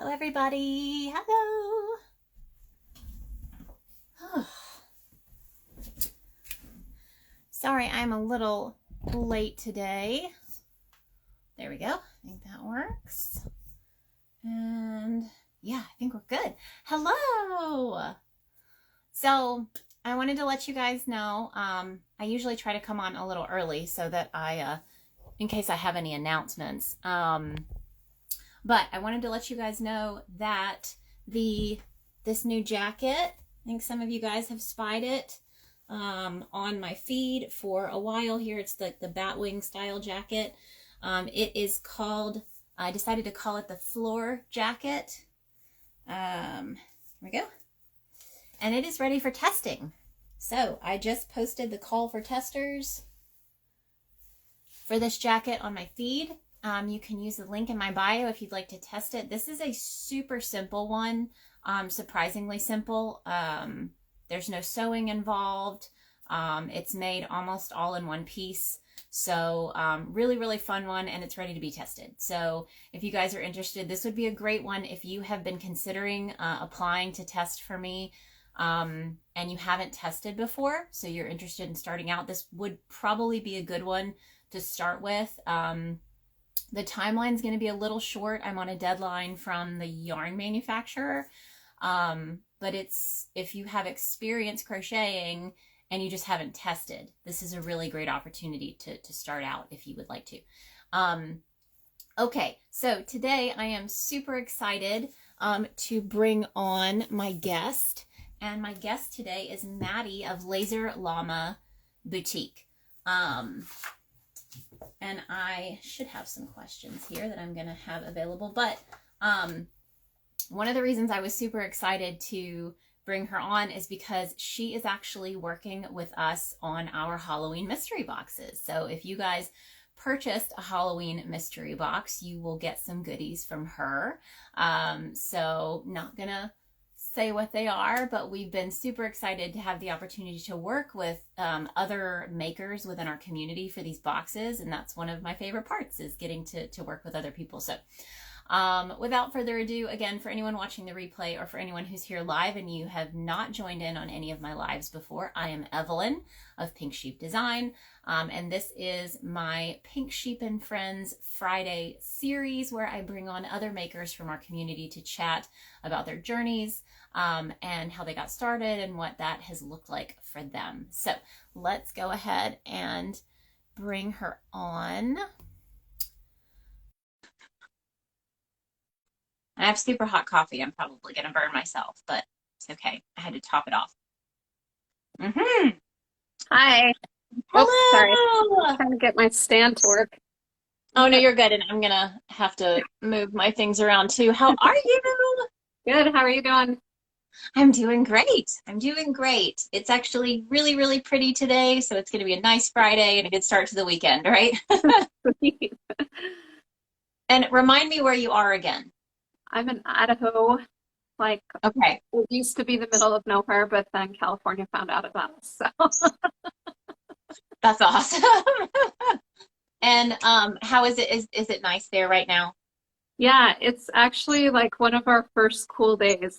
Hello, everybody. Hello. Sorry, I'm a little late today. There we go. I think that works. And yeah, I think we're good. Hello. So I wanted to let you guys know, I usually try to come on a little early so that in case I have any announcements. But I wanted to let you guys know that this new jacket, I think some of you guys have spied it on my feed for a while here. It's the Batwing style jacket. It is called, I decided to call it the Floor Jacket. Here we go. And it is ready for testing. So I just posted the call for testers for this jacket on my feed. You can use the link in my bio if you'd like to test it. This is a super simple one, surprisingly simple. There's no sewing involved. It's made almost all in one piece. So really, really fun one, and it's ready to be tested. So if you guys are interested, this would be a great one if you have been considering applying to test for me and you haven't tested before, so you're interested in starting out. This would probably be a good one to start with. The timeline is going to be a little short. I'm on a deadline from the yarn manufacturer. But if you have experience crocheting and you just haven't tested, this is a really great opportunity to start out if you would like to. Okay, so today I am super excited to bring on my guest. And my guest today is Mattie of Laser Llama Boutique. And I should have some questions here that I'm going to have available. But one of the reasons I was super excited to bring her on is because she is actually working with us on our Halloween mystery boxes. So if you guys purchased a Halloween mystery box, you will get some goodies from her. So not going to say what they are, but we've been super excited to have the opportunity to work with other makers within our community for these boxes, and that's one of my favorite parts, is getting to work with other people. So without further ado, again, for anyone watching the replay or for anyone who's here live and you have not joined in on any of my lives before, I am Evelyn of Pink Sheep Design, and this is my Pink Sheep and Friends Friday series where I bring on other makers from our community to chat about their journeys and how they got started and what that has looked like for them. So let's go ahead and bring her on. I have super hot coffee. I'm probably going to burn myself, but it's okay. I had to top it off. Hi. Hello. Oops, sorry. I'm trying to get my stand to work. Oh, no, you're good. And I'm going to have to move my things around too. How are you? Good. How are you doing? I'm doing great. I'm doing great. It's actually really, really pretty today. So it's going to be a nice Friday and a good start to the weekend, right? And remind me where you are again. I'm in Idaho. Like, okay. It used to be the middle of nowhere, but then California found out about us. So. That's awesome. And how is it? Is it nice there right now? Yeah, it's actually like one of our first cool days.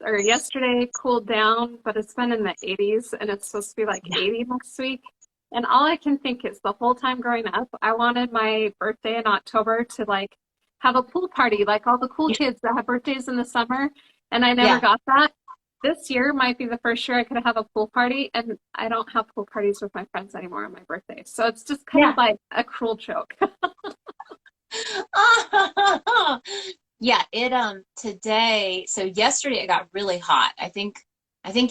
Yesterday cooled down, but it's been in the 80s and it's supposed to be like 80 next week. And all I can think is the whole time growing up, I wanted my birthday in October to like have a pool party, like all the cool kids that have birthdays in the summer. And I never got that. This year might be the first year I could have a pool party, and I don't have pool parties with my friends anymore on my birthday. So it's just kind of like a cruel joke. Yeah, today, so yesterday it got really hot. I think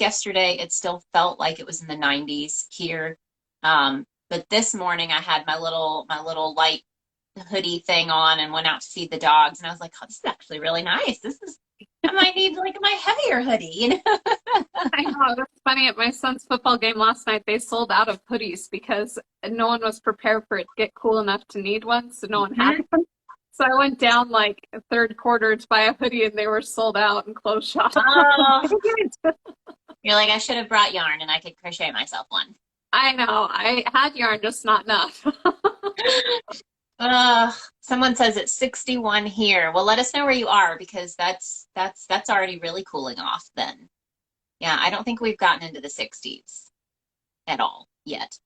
yesterday it still felt like it was in the 90s here. But this morning I had my little light hoodie thing on and went out to feed the dogs, and I was like, oh, this is actually really nice. I might need like my heavier hoodie, you know? I know, that's funny. At my son's football game last night, they sold out of hoodies because no one was prepared for it to get cool enough to need one, so no one had one. So I went down like third quarter to buy a hoodie, and they were sold out and closed shop. Oh. You're like, I should have brought yarn and I could crochet myself one. I know. I had yarn, just not enough. Someone says it's 61 here. Well, let us know where you are because that's already really cooling off then. Yeah, I don't think we've gotten into the 60s at all yet.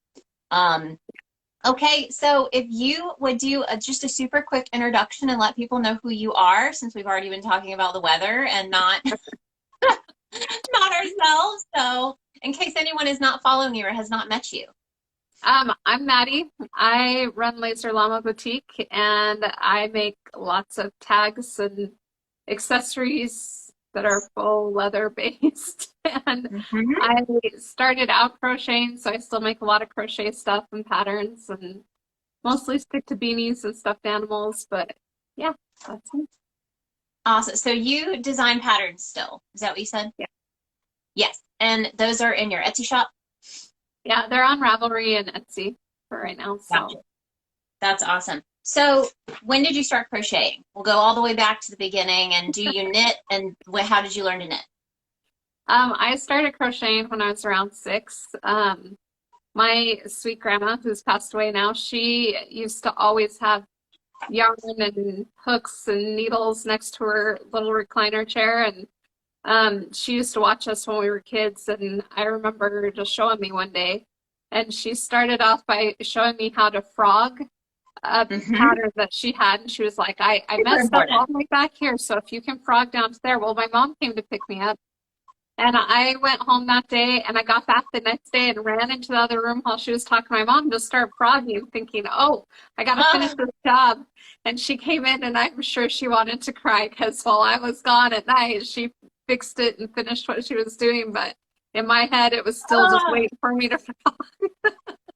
Um, okay, so if you would do just a super quick introduction and let people know who you are, since we've already been talking about the weather and not not ourselves. So, in case anyone is not following you or has not met you. I'm Mattie. I run Laser Llama Boutique and I make lots of tags and accessories that are full leather based. And Mhm. I started out crocheting, so I still make a lot of crochet stuff and patterns and mostly stick to beanies and stuffed animals. But yeah, that's it. Awesome. So you design patterns still. Is that what you said? Yeah. Yes. And those are in your Etsy shop? Yeah, they're on Ravelry and Etsy for right now. So Gotcha. That's awesome. So when did you start crocheting? We'll go all the way back to the beginning. And do you knit? And how did you learn to knit? I started crocheting when I was around 6. My sweet grandma, who's passed away now, she used to always have yarn and hooks and needles next to her little recliner chair. And she used to watch us when we were kids. And I remember her just showing me one day. And she started off by showing me how to frog a Mm-hmm. pattern that she had. And she was like, I Super messed up important. all the way back here. So if you can frog down to there. Well, my mom came to pick me up. And I went home that day and I got back the next day and ran into the other room while she was talking to my mom to start frogging, thinking, oh, I got to finish Oh, this job. And she came in and I'm sure she wanted to cry because while I was gone at night, she fixed it and finished what she was doing. But in my head, it was still just oh, waiting for me to frog.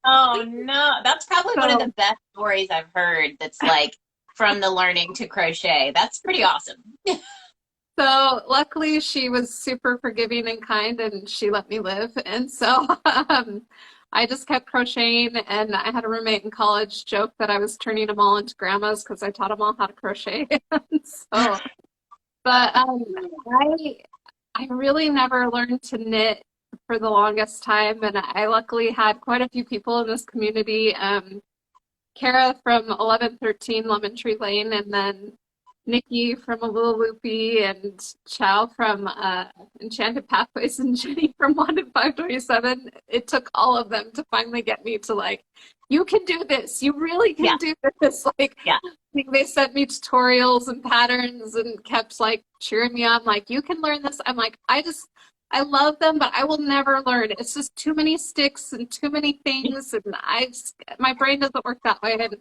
oh no. That's probably one of the So, best stories I've heard that's like from the learning to crochet. That's pretty awesome. so luckily she was super forgiving and kind and she let me live. And so I just kept crocheting and I had a roommate in college joke that I was turning them all into grandmas because I taught them all how to crochet. So, but I really never learned to knit for the longest time and I luckily had quite a few people in this community. Kara from 1113 Lemon Tree Lane, and then Nikki from A Little Loopy, and Chow from Enchanted Pathways, and Jenny from Wanted 527. It took all of them to finally get me to like, you can do this. You really Yeah, can do this. Like, yeah. I think they sent me tutorials and patterns and kept like cheering me on, like, you can learn this. I'm like, I love them, but I will never learn. It's just too many sticks and too many things, and my brain doesn't work that way. And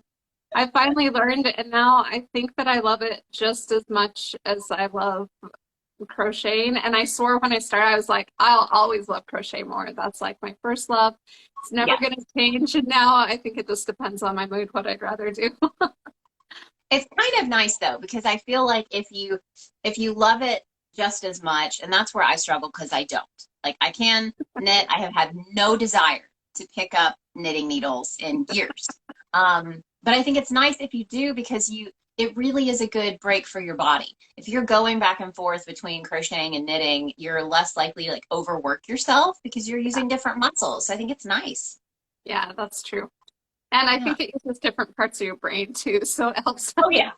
I finally learned, and now I think that I love it just as much as I love crocheting. And I swore when I started, I was like, I'll always love crochet more. That's like my first love. It's never Yeah. going to change. And now I think it just depends on my mood what I'd rather do. It's kind of nice though, because I feel like if you love it just as much, and that's where I struggle because I don't. Like I can knit, I have had no desire to pick up knitting needles in years. But I think it's nice if you do because it really is a good break for your body. If you're going back and forth between crocheting and knitting, you're less likely to like overwork yourself because you're using different muscles. So I think it's nice. Yeah, that's true. And I Yeah. think it uses different parts of your brain too, so it helps. Oh yeah.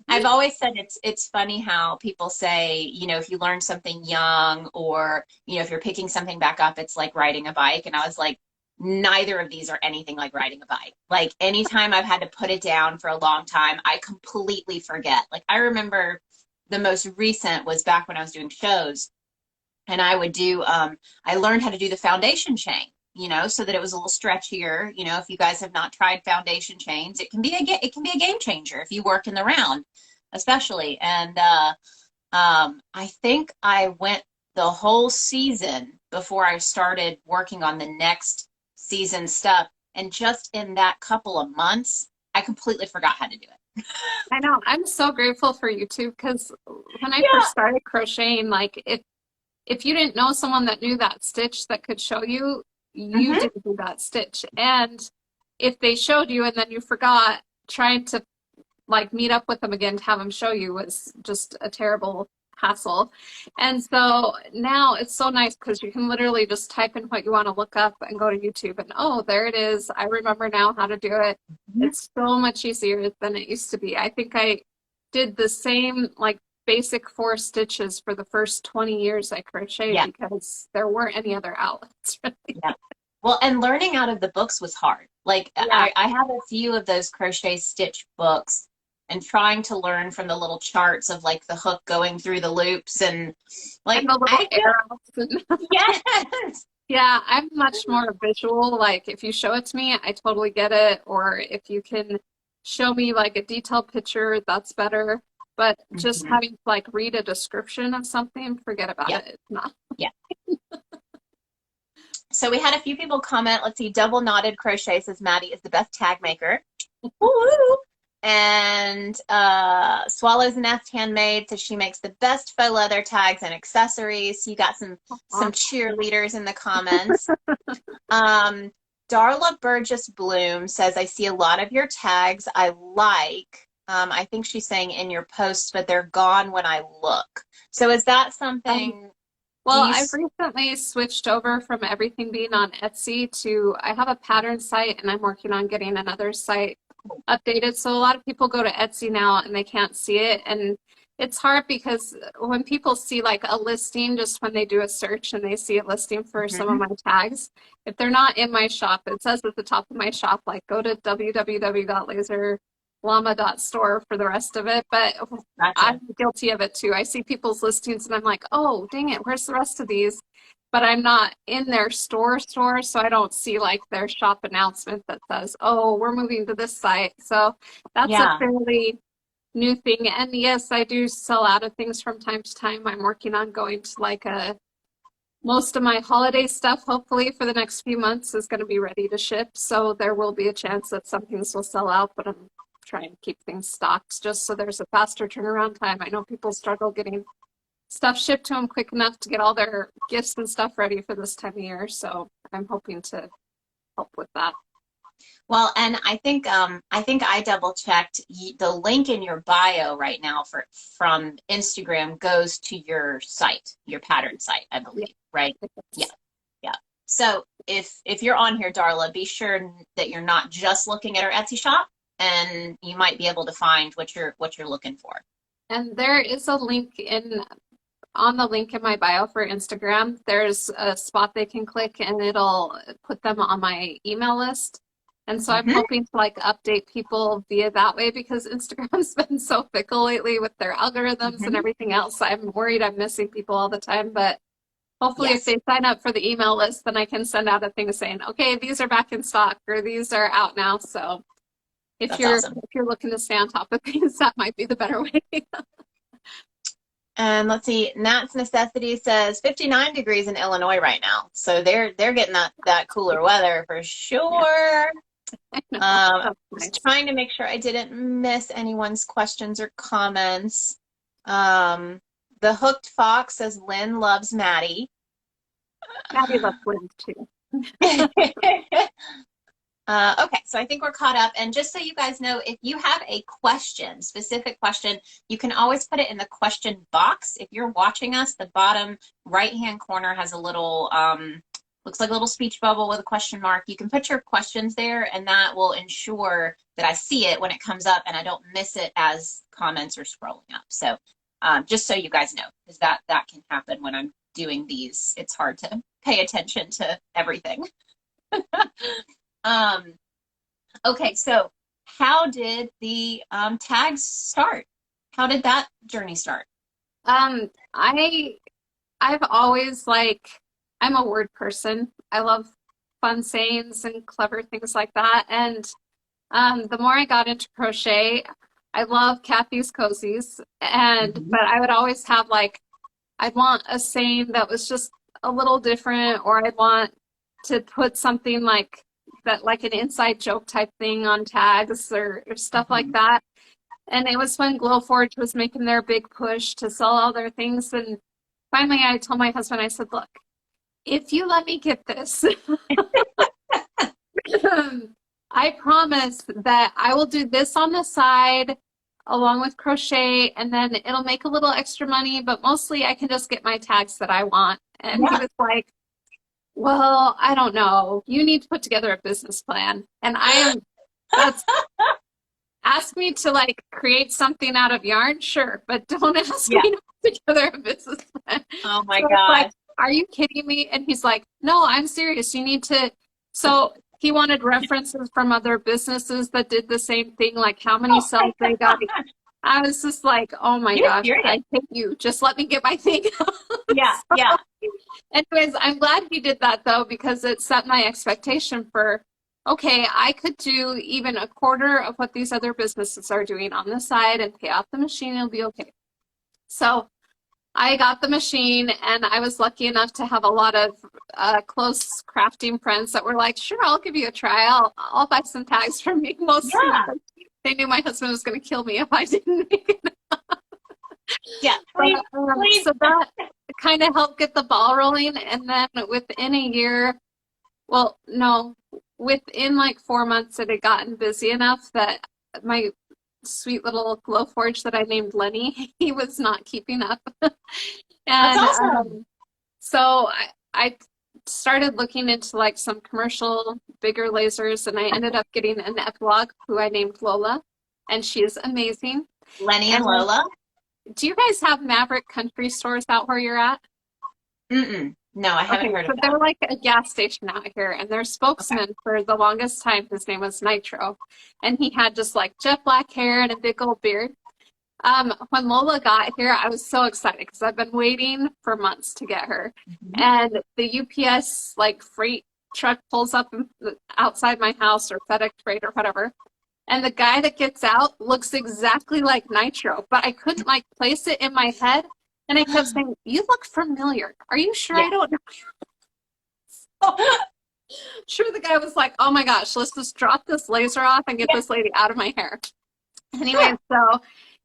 I've always said it's funny how people say, if you learn something young or, if you're picking something back up, it's like riding a bike. And I was like, neither of these are anything like riding a bike. Like anytime I've had to put it down for a long time, I completely forget. Like I remember the most recent was back when I was doing shows and I learned how to do the foundation chain, so that it was a little stretchier. If you guys have not tried foundation chains, it can be a game changer if you work in the round, especially. And I think I went the whole season before I started working on the next season stuff. And just in that couple of months, I completely forgot how to do it. I know. I'm so grateful for YouTube because when I Yeah. first started crocheting, like if you didn't know someone that knew that stitch that could show you, you Hmm. didn't do that stitch. And if they showed you and then you forgot, trying to like meet up with them again to have them show you was just a terrible hassle. And so now it's so nice because you can literally just type in what you want to look up and go to YouTube and oh, there it is. I remember now how to do it. It's so much easier than it used to be. I think I did the same like basic 4 stitches for the first 20 years I crocheted because there weren't any other outlets. Really. Yeah. Well, and learning out of the books was hard. Like I have a few of those crochet stitch books and trying to learn from the little charts of like the hook going through the loops and like and the little arrows. Yes. Yeah, I'm much more visual. Like if you show it to me, I totally get it. Or if you can show me like a detailed picture, that's better. But just having to like read a description of something, forget about it. It's not. Yeah. So we had a few people comment. Let's see. Double Knotted Crochet says Mattie is the best tag maker. Woo-hoo. And Swallows Nest Handmade says she makes the best faux leather tags and accessories. So you got some cheerleaders in the comments. Darla Burgess Bloom says, I see a lot of your tags I like. I think she's saying in your posts, but they're gone when I look. So is that something? Well, I've recently switched over from everything being on Etsy to, I have a pattern site and I'm working on getting another site updated. So a lot of people go to Etsy now and they can't see it. And it's hard because when people see like a listing, just when they do a search and they see a listing for some of my tags, if they're not in my shop, it says at the top of my shop, like go to www.laserllama.store for the rest of it. But I'm guilty of it too. I see people's listings and I'm like, oh, dang it, where's the rest of these? But I'm not in their store, so I don't see like their shop announcement that says, oh, we're moving to this site. So that's a fairly new thing. And yes, I do sell out of things from time to time. I'm working on going to like most of my holiday stuff, hopefully for the next few months, is going to be ready to ship. So there will be a chance that some things will sell out, but I'm trying to keep things stocked just so there's a faster turnaround time. I know people struggle getting stuff shipped to them quick enough to get all their gifts and stuff ready for this time of year. So I'm hoping to help with that. Well, and I think I double checked the link in your bio right now from Instagram goes to your site, your pattern site, I believe, right? Yeah. So if you're on here, Darla, be sure that you're not just looking at our Etsy shop, and you might be able to find what you're looking for. And there is a link on the link in my bio for Instagram. There's a spot they can click and it'll put them on my email list. And so I'm hoping to like update people via that way because Instagram's been so fickle lately with their algorithms and everything else. I'm worried I'm missing people all the time, but hopefully if they sign up for the email list, then I can send out a thing saying, okay, these are back in stock or these are out now. So if you're looking to stay on top of things, that might be the better way. And let's see, Nat's Necessity says 59 degrees in Illinois right now. So they're getting that cooler weather for sure. I was trying to make sure I didn't miss anyone's questions or comments. The Hooked Fox says Lynn loves Mattie. Mattie loves Lynn too. Okay, so I think we're caught up. And just so you guys know, if you have a question, specific question, you can always put it in the question box. If you're watching us, the bottom right-hand corner has a little, looks like a little speech bubble with a question mark. You can put your questions there, and that will ensure that I see it when it comes up and I don't miss it as comments are scrolling up. So just so you guys know, because that can happen when I'm doing these. It's hard to pay attention to everything. Okay, so how did the tags start? How did that journey start? I've always I'm a word person. I love fun sayings and clever things like that. And the more I got into crochet, I love Kathy's Cozies. But I would always have I'd want a saying that was just a little different, or I'd want to put something like an inside joke type thing on tags or stuff like that. And it was when Glowforge was making their big push to sell all their things. And finally I told my husband, I said, look, if you let me get this, I promise that I will do this on the side. along with crochet, and then it'll make a little extra money, but mostly I can just get my tags that I want. And he was like, well, I don't know. You need to put together a business plan. And that's, ask me to like create something out of yarn, sure, but don't ask me to put together a business plan. Oh my So gosh. like, are you kidding me? And he's like, no, I'm serious. You need to. So he wanted references from other businesses that did the same thing, like how many sales they got. I was just like, oh my gosh, I hate you. Just let me get my thing. Yeah. Anyways, I'm glad he did that though, because it set my expectation for, okay, I could do even a quarter of what these other businesses are doing on the side and pay off the machine. It'll be okay. So I got the machine, and I was lucky enough to have a lot of close crafting friends that were like, sure, I'll give you a try. I'll buy some tags from you. Mostly they knew my husband was going to kill me if I didn't make it. Please. So that kind of helped get the ball rolling. And then within a year, well, no, within like 4 months, it had gotten busy enough that my sweet little Glowforge that I named Lenny, he was not keeping up. And That's awesome. So I started looking into like some commercial bigger lasers, and I ended up getting an epilogue who I named Lola, and she is amazing. Lenny and Lola. Do you guys have Maverick country stores out where you're at? No, I haven't heard of that. They're like a gas station out here, and their spokesman for the longest time, his name was Nitro, and he had just like jet black hair and a big old beard. When Lola got here, I was so excited because I've been waiting for months to get her. And the UPS like freight truck pulls up outside my house, or FedEx freight or whatever. And the guy that gets out looks exactly like Nitro, but I couldn't like place it in my head. And I kept saying, you look familiar. Are you sure I don't know you? Sure, the guy was like, oh my gosh, let's just drop this laser off and get this lady out of my hair. Anyway, so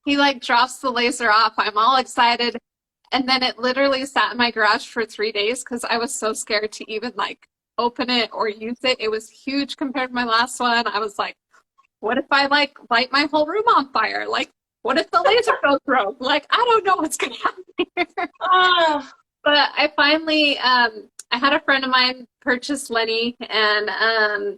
he like drops the laser off. I'm all excited. And then it literally sat in my garage for 3 days because I was so scared to even like open it or use it. It was huge compared to my last one. I was like, what if I like light my whole room on fire? Like, what if the laser goes rogue? Like, I don't know what's going to happen here. But I finally, I had a friend of mine purchase Lenny, and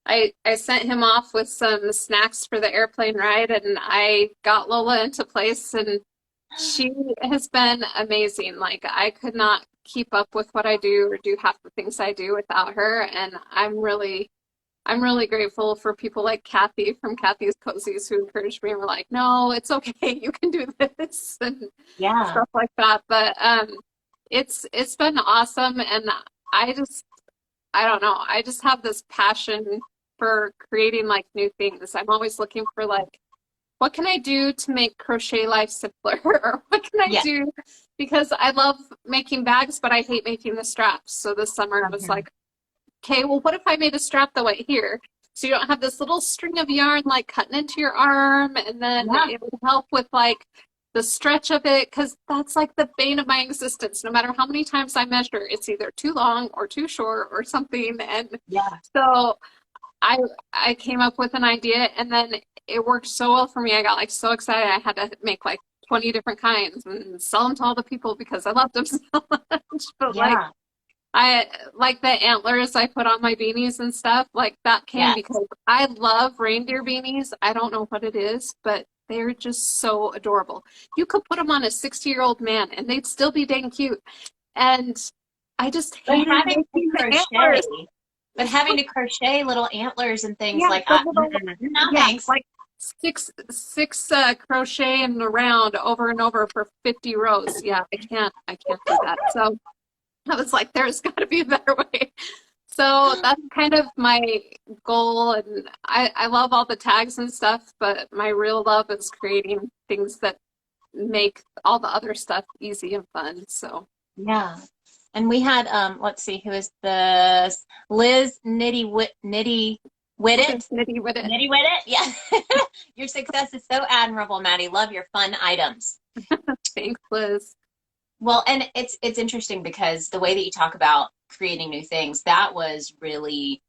I sent him off with some snacks for the airplane ride, and I got Lola into place, and she has been amazing. Like, I could not keep up with what I do or do half the things I do without her, and I'm really grateful for people like Kathy from Kathy's Cozies who encouraged me and were like, no, it's okay, you can do this, and stuff like that. But it's been awesome, and I don't know, I just have this passion for creating like new things. I'm always looking for like, what can I do to make crochet life simpler? Or what can I do? Because I love making bags, but I hate making the straps. So this summer I was like, okay, well, what if I made a strap that went here? So you don't have this little string of yarn like cutting into your arm, and then it would help with like the stretch of it, because that's like the bane of my existence. No matter how many times I measure, it's either too long or too short or something. And so I came up with an idea, and then it worked so well for me. I got like so excited. I had to make like 20 different kinds and sell them to all the people because I loved them so much. But like, I like the antlers I put on my beanies and stuff, like that came because I love reindeer beanies. I don't know what it is, but they're just so adorable. You could put them on a 60-year-old man and they'd still be dang cute. And I just hate having to crochet little antlers and things like thanks. Like six crochet and around over and over for 50 rows. Yeah, I can't do that. So I was like, there's got to be a better way. So that's kind of my goal. And I love all the tags and stuff, but my real love is creating things that make all the other stuff easy and fun. So and we had let's see, who is this? Liz Nitty Whitted. Yeah. Your success is so admirable, Mattie. Love your fun items. Thanks, Liz. Well, and it's interesting because the way that you talk about creating new things, that was really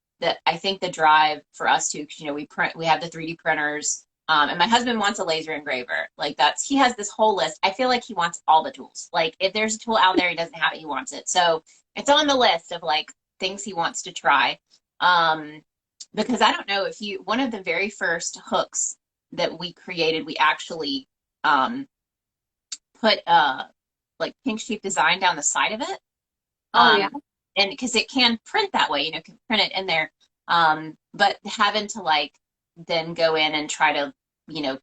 I think the drive for us too, because we have the 3D printers. And my husband wants a laser engraver. Like he has this whole list. I feel like he wants all the tools. Like if there's a tool out there, he doesn't have it, he wants it. So it's on the list of like things he wants to try. Because I don't know if one of the very first hooks that we created, we actually put like pink sheep design down the side of it. Oh yeah. And because it can print that way, can print it in there. But having to like then go in and try to,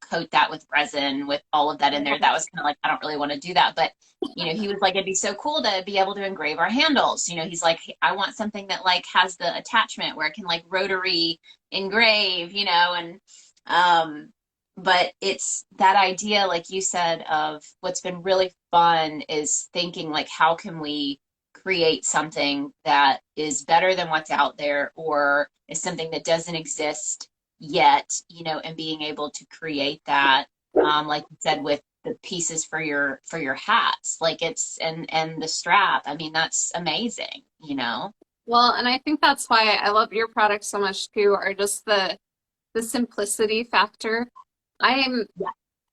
coat that with resin with all of that in there, that was kind of like, I don't really want to do that. But, he was like, it'd be so cool to be able to engrave our handles. He's like, hey, I want something that like has the attachment where it can like rotary engrave, but it's that idea, like you said, of what's been really fun is thinking like, how can we create something that is better than what's out there, or is something that doesn't exist yet, and being able to create that, like you said, with the pieces for your hats, like and the strap. I mean, that's amazing, Well, and I think that's why I love your product so much too, or just the simplicity factor. I'm Yeah.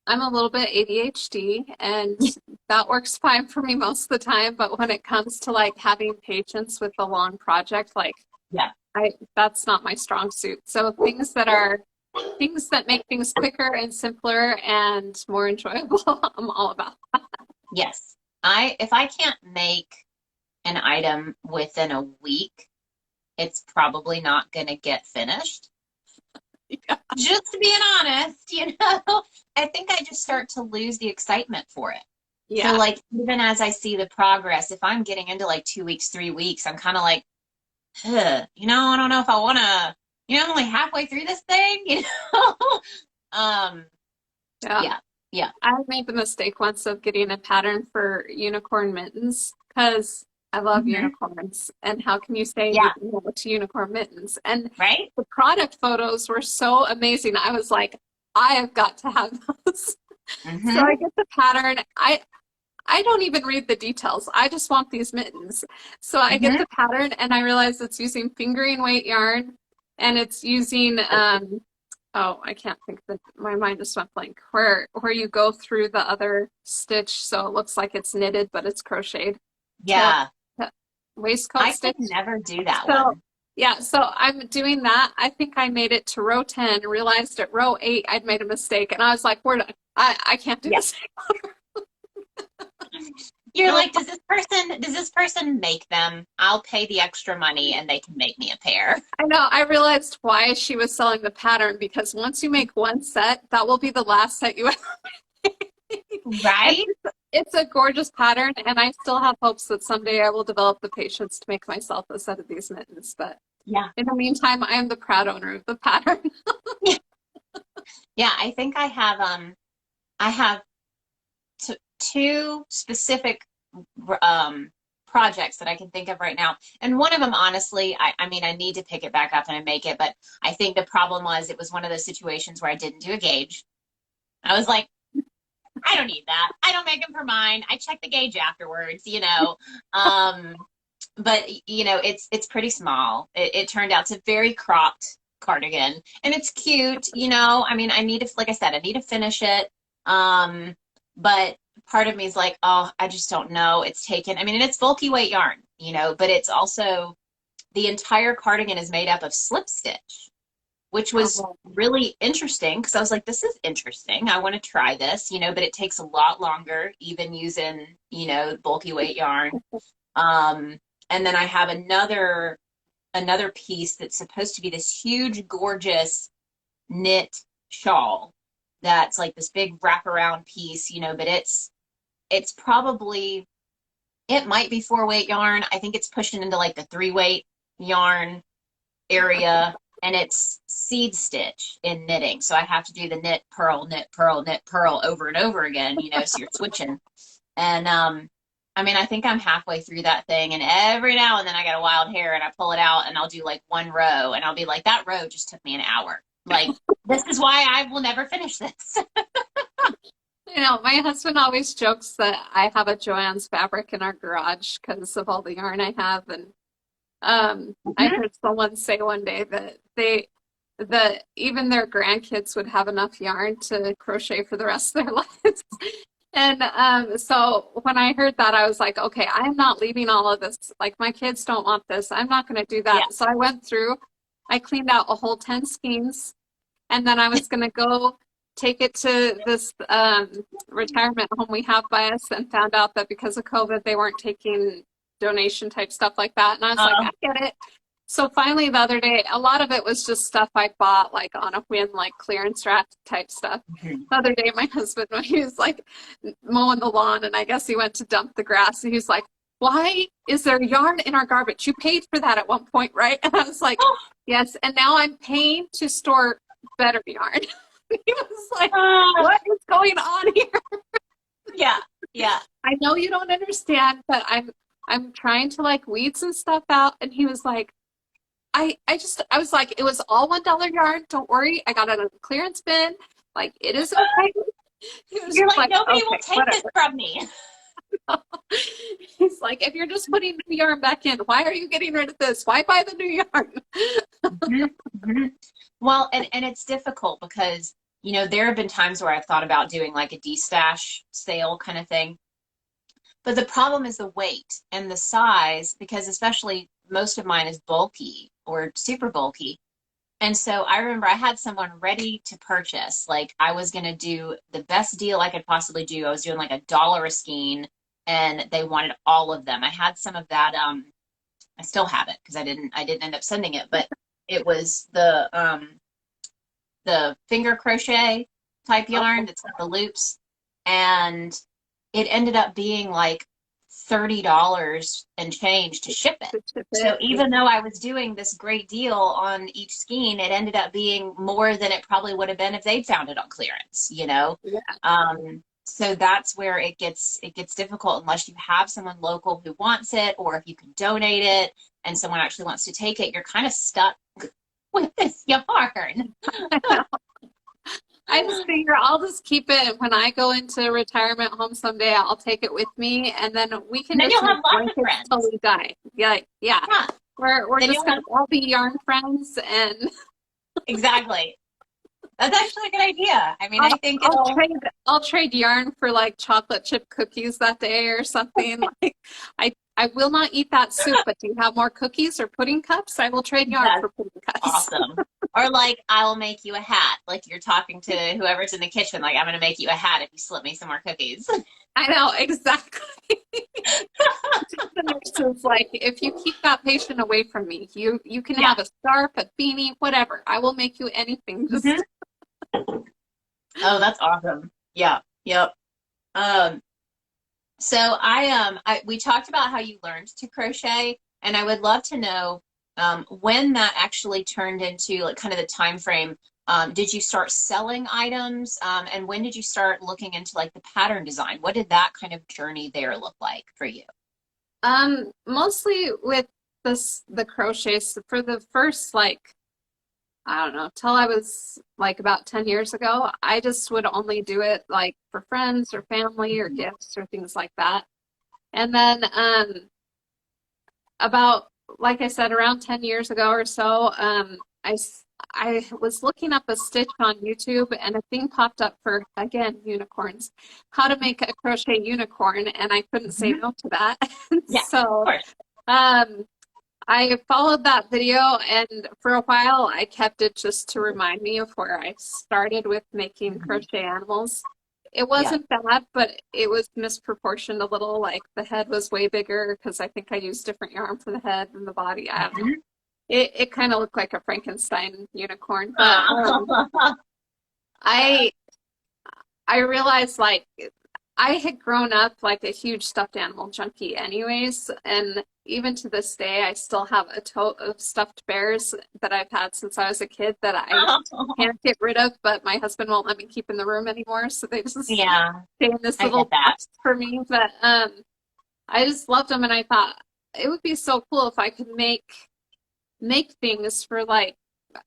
I'm a little bit ADHD, and that works fine for me most of the time, but when it comes to like having patience with a long project, like Yeah. that's not my strong suit. So things that make things quicker and simpler and more enjoyable, I'm all about that. Yes. If I can't make an item within a week, it's probably not going to get finished. Yeah. Just being honest, I think I just start to lose the excitement for it. Yeah. So like, even as I see the progress, if I'm getting into like 2 weeks, 3 weeks, I'm kind of like, I don't know if I want to, I'm only halfway through this thing, Yeah. Yeah. I made the mistake once of getting a pattern for unicorn mittens because I love Mhm. unicorns. And how can you say Yeah. no to unicorn mittens? And Right? the product photos were so amazing. I was like, I have got to have those. Mm-hmm. So I get the pattern. I don't even read the details. I just want these mittens. So I get the pattern and I realize it's using fingering weight yarn, and it's using I can't think that my mind just went blank. Where you go through the other stitch so it looks like it's knitted but it's crocheted. Yeah. Waistcoat I stitch. could never do that So one. yeah, so I'm doing that. I think I made it to row 10, realized at row 8 I'd made a mistake, and I was like, we're done. I can't do this anymore. You're like, does this person make them? I'll pay the extra money and they can make me a pair. I know. I realized why she was selling the pattern, because once you make one set, that will be the last set you ever make. Right? It's a gorgeous pattern, and I still have hopes that someday I will develop the patience to make myself a set of these mittens. But Yeah. in the meantime, I am the proud owner of the pattern. Yeah, I think I have two specific projects that I can think of right now. And one of them, honestly, I mean, I need to pick it back up and I make it, but I think the problem was it was one of those situations where I didn't do a gauge. I was like, I don't need that. I don't make them for mine. I check the gauge afterwards, But it's pretty small. It turned out to a very cropped cardigan, and it's cute. I mean, like I said, I need to finish it. But part of me is like, oh, I just don't know. I mean, and it's bulky weight yarn, but it's also the entire cardigan is made up of slip stitch, which was really interesting because I was like, this is interesting. I want to try this, but it takes a lot longer, even using, bulky weight yarn. And then I have another piece that's supposed to be this huge, gorgeous knit shawl that's like this big wraparound piece, but it's probably, it might be 4-weight yarn. I think it's pushing into like the 3-weight yarn area, and it's seed stitch in knitting. So I have to do the knit, purl, knit, purl, knit, purl over and over again, so you're switching. And I mean, I think I'm halfway through that thing, and every now and then I got a wild hair and I pull it out and I'll do like one row and I'll be like, that row just took me an hour. Like, this is why I will never finish this. My husband always jokes that I have a Joann's fabric in our garage because of all the yarn I have. And I heard someone say one day that even their grandkids would have enough yarn to crochet for the rest of their lives. And so when I heard that, I was like, okay, I'm not leaving all of this. Like, my kids don't want this. I'm not going to do that. Yeah. So I went through, I cleaned out a whole 10 skeins, and then I was going to go take it to this retirement home we have by us, and found out that because of COVID, they weren't taking donation type stuff like that. And I was like, I get it. So finally the other day, a lot of it was just stuff I bought like on a whim, like clearance rack type stuff. The other day, my husband, when he was like mowing the lawn, and I guess he went to dump the grass, and he was like, why is there yarn in our garbage? You paid for that at one point, right? And I was like, yes. And now I'm paying to store better yarn. He was like, what is going on here? Yeah. Yeah. I know you don't understand, but I'm trying to like weed some stuff out. And he was like, I was like, it was all $1 yarn. Don't worry. I got it in a clearance bin. Like, it is okay. You're like, nobody will take this from me. He's like, if you're just putting new yarn back in, why are you getting rid of this? Why buy the new yarn? Well, and it's difficult because, you know, there have been times where I've thought about doing like a de-stash sale kind of thing. But the problem is the weight and the size, because especially most of mine is bulky or super bulky. And so I remember I had someone ready to purchase. Like, I was going to do the best deal I could possibly do. I was doing like $1 a skein, and they wanted all of them. I had some of that. I still have it because I didn't end up sending it, but it was the finger crochet type yarn that's got the loops, and it ended up being like $30 and change to ship it. So even though I was doing this great deal on each skein, it ended up being more than it probably would have been if they'd found it on clearance, you know? Yeah. So that's where it gets difficult unless you have someone local who wants it, or if you can donate it and someone actually wants to take it, you're kind of stuck with this yarn. I just figure I'll just keep it, and when I go into a retirement home someday, I'll take it with me, and then we can then just you'll have lots of friends till we die. Yeah. We're just gonna all be yarn friends, and exactly. That's actually a good idea. I mean, I think I'll trade yarn for like chocolate chip cookies that day or something. Like, I will not eat that soup, but do you have more cookies or pudding cups? I will trade yarn for pudding cups. Awesome. Or like, I'll make you a hat. Like, you're talking to whoever's in the kitchen. Like, I'm going to make you a hat if you slip me some more cookies. I know, exactly. The nurse is like, if you keep that patient away from me, you can have a scarf, a beanie, whatever. I will make you anything. Just Oh, that's awesome. Yeah. Yep. So we talked about how you learned to crochet, and I would love to know when that actually turned into like kind of the time frame. Did you start selling items, and when did you start looking into like the pattern design? What did that kind of journey there look like for you? Mostly with the crochets for the first, like, I don't know, till I was like about 10 years ago, I just would only do it like for friends or family or gifts or things like that. And then about, like I said, around 10 years ago or so, I was looking up a stitch on YouTube, and a thing popped up for, again, unicorns, how to make a crochet unicorn, and I couldn't say no to that. Yeah, so I followed that video, and for a while I kept it just to remind me of where I started with making crochet animals. It wasn't bad, but it was misproportioned a little. Like, the head was way bigger because I think I used different yarn for the head than the body. I don't know. It kind of looked like a Frankenstein unicorn. But I realized, like, I had grown up like a huge stuffed animal junkie anyways, and even to this day, I still have a tote of stuffed bears that I've had since I was a kid that I can't get rid of, but my husband won't let me keep in the room anymore, so they just stay in this little box for me. But I just loved them, and I thought it would be so cool if I could make things for, like,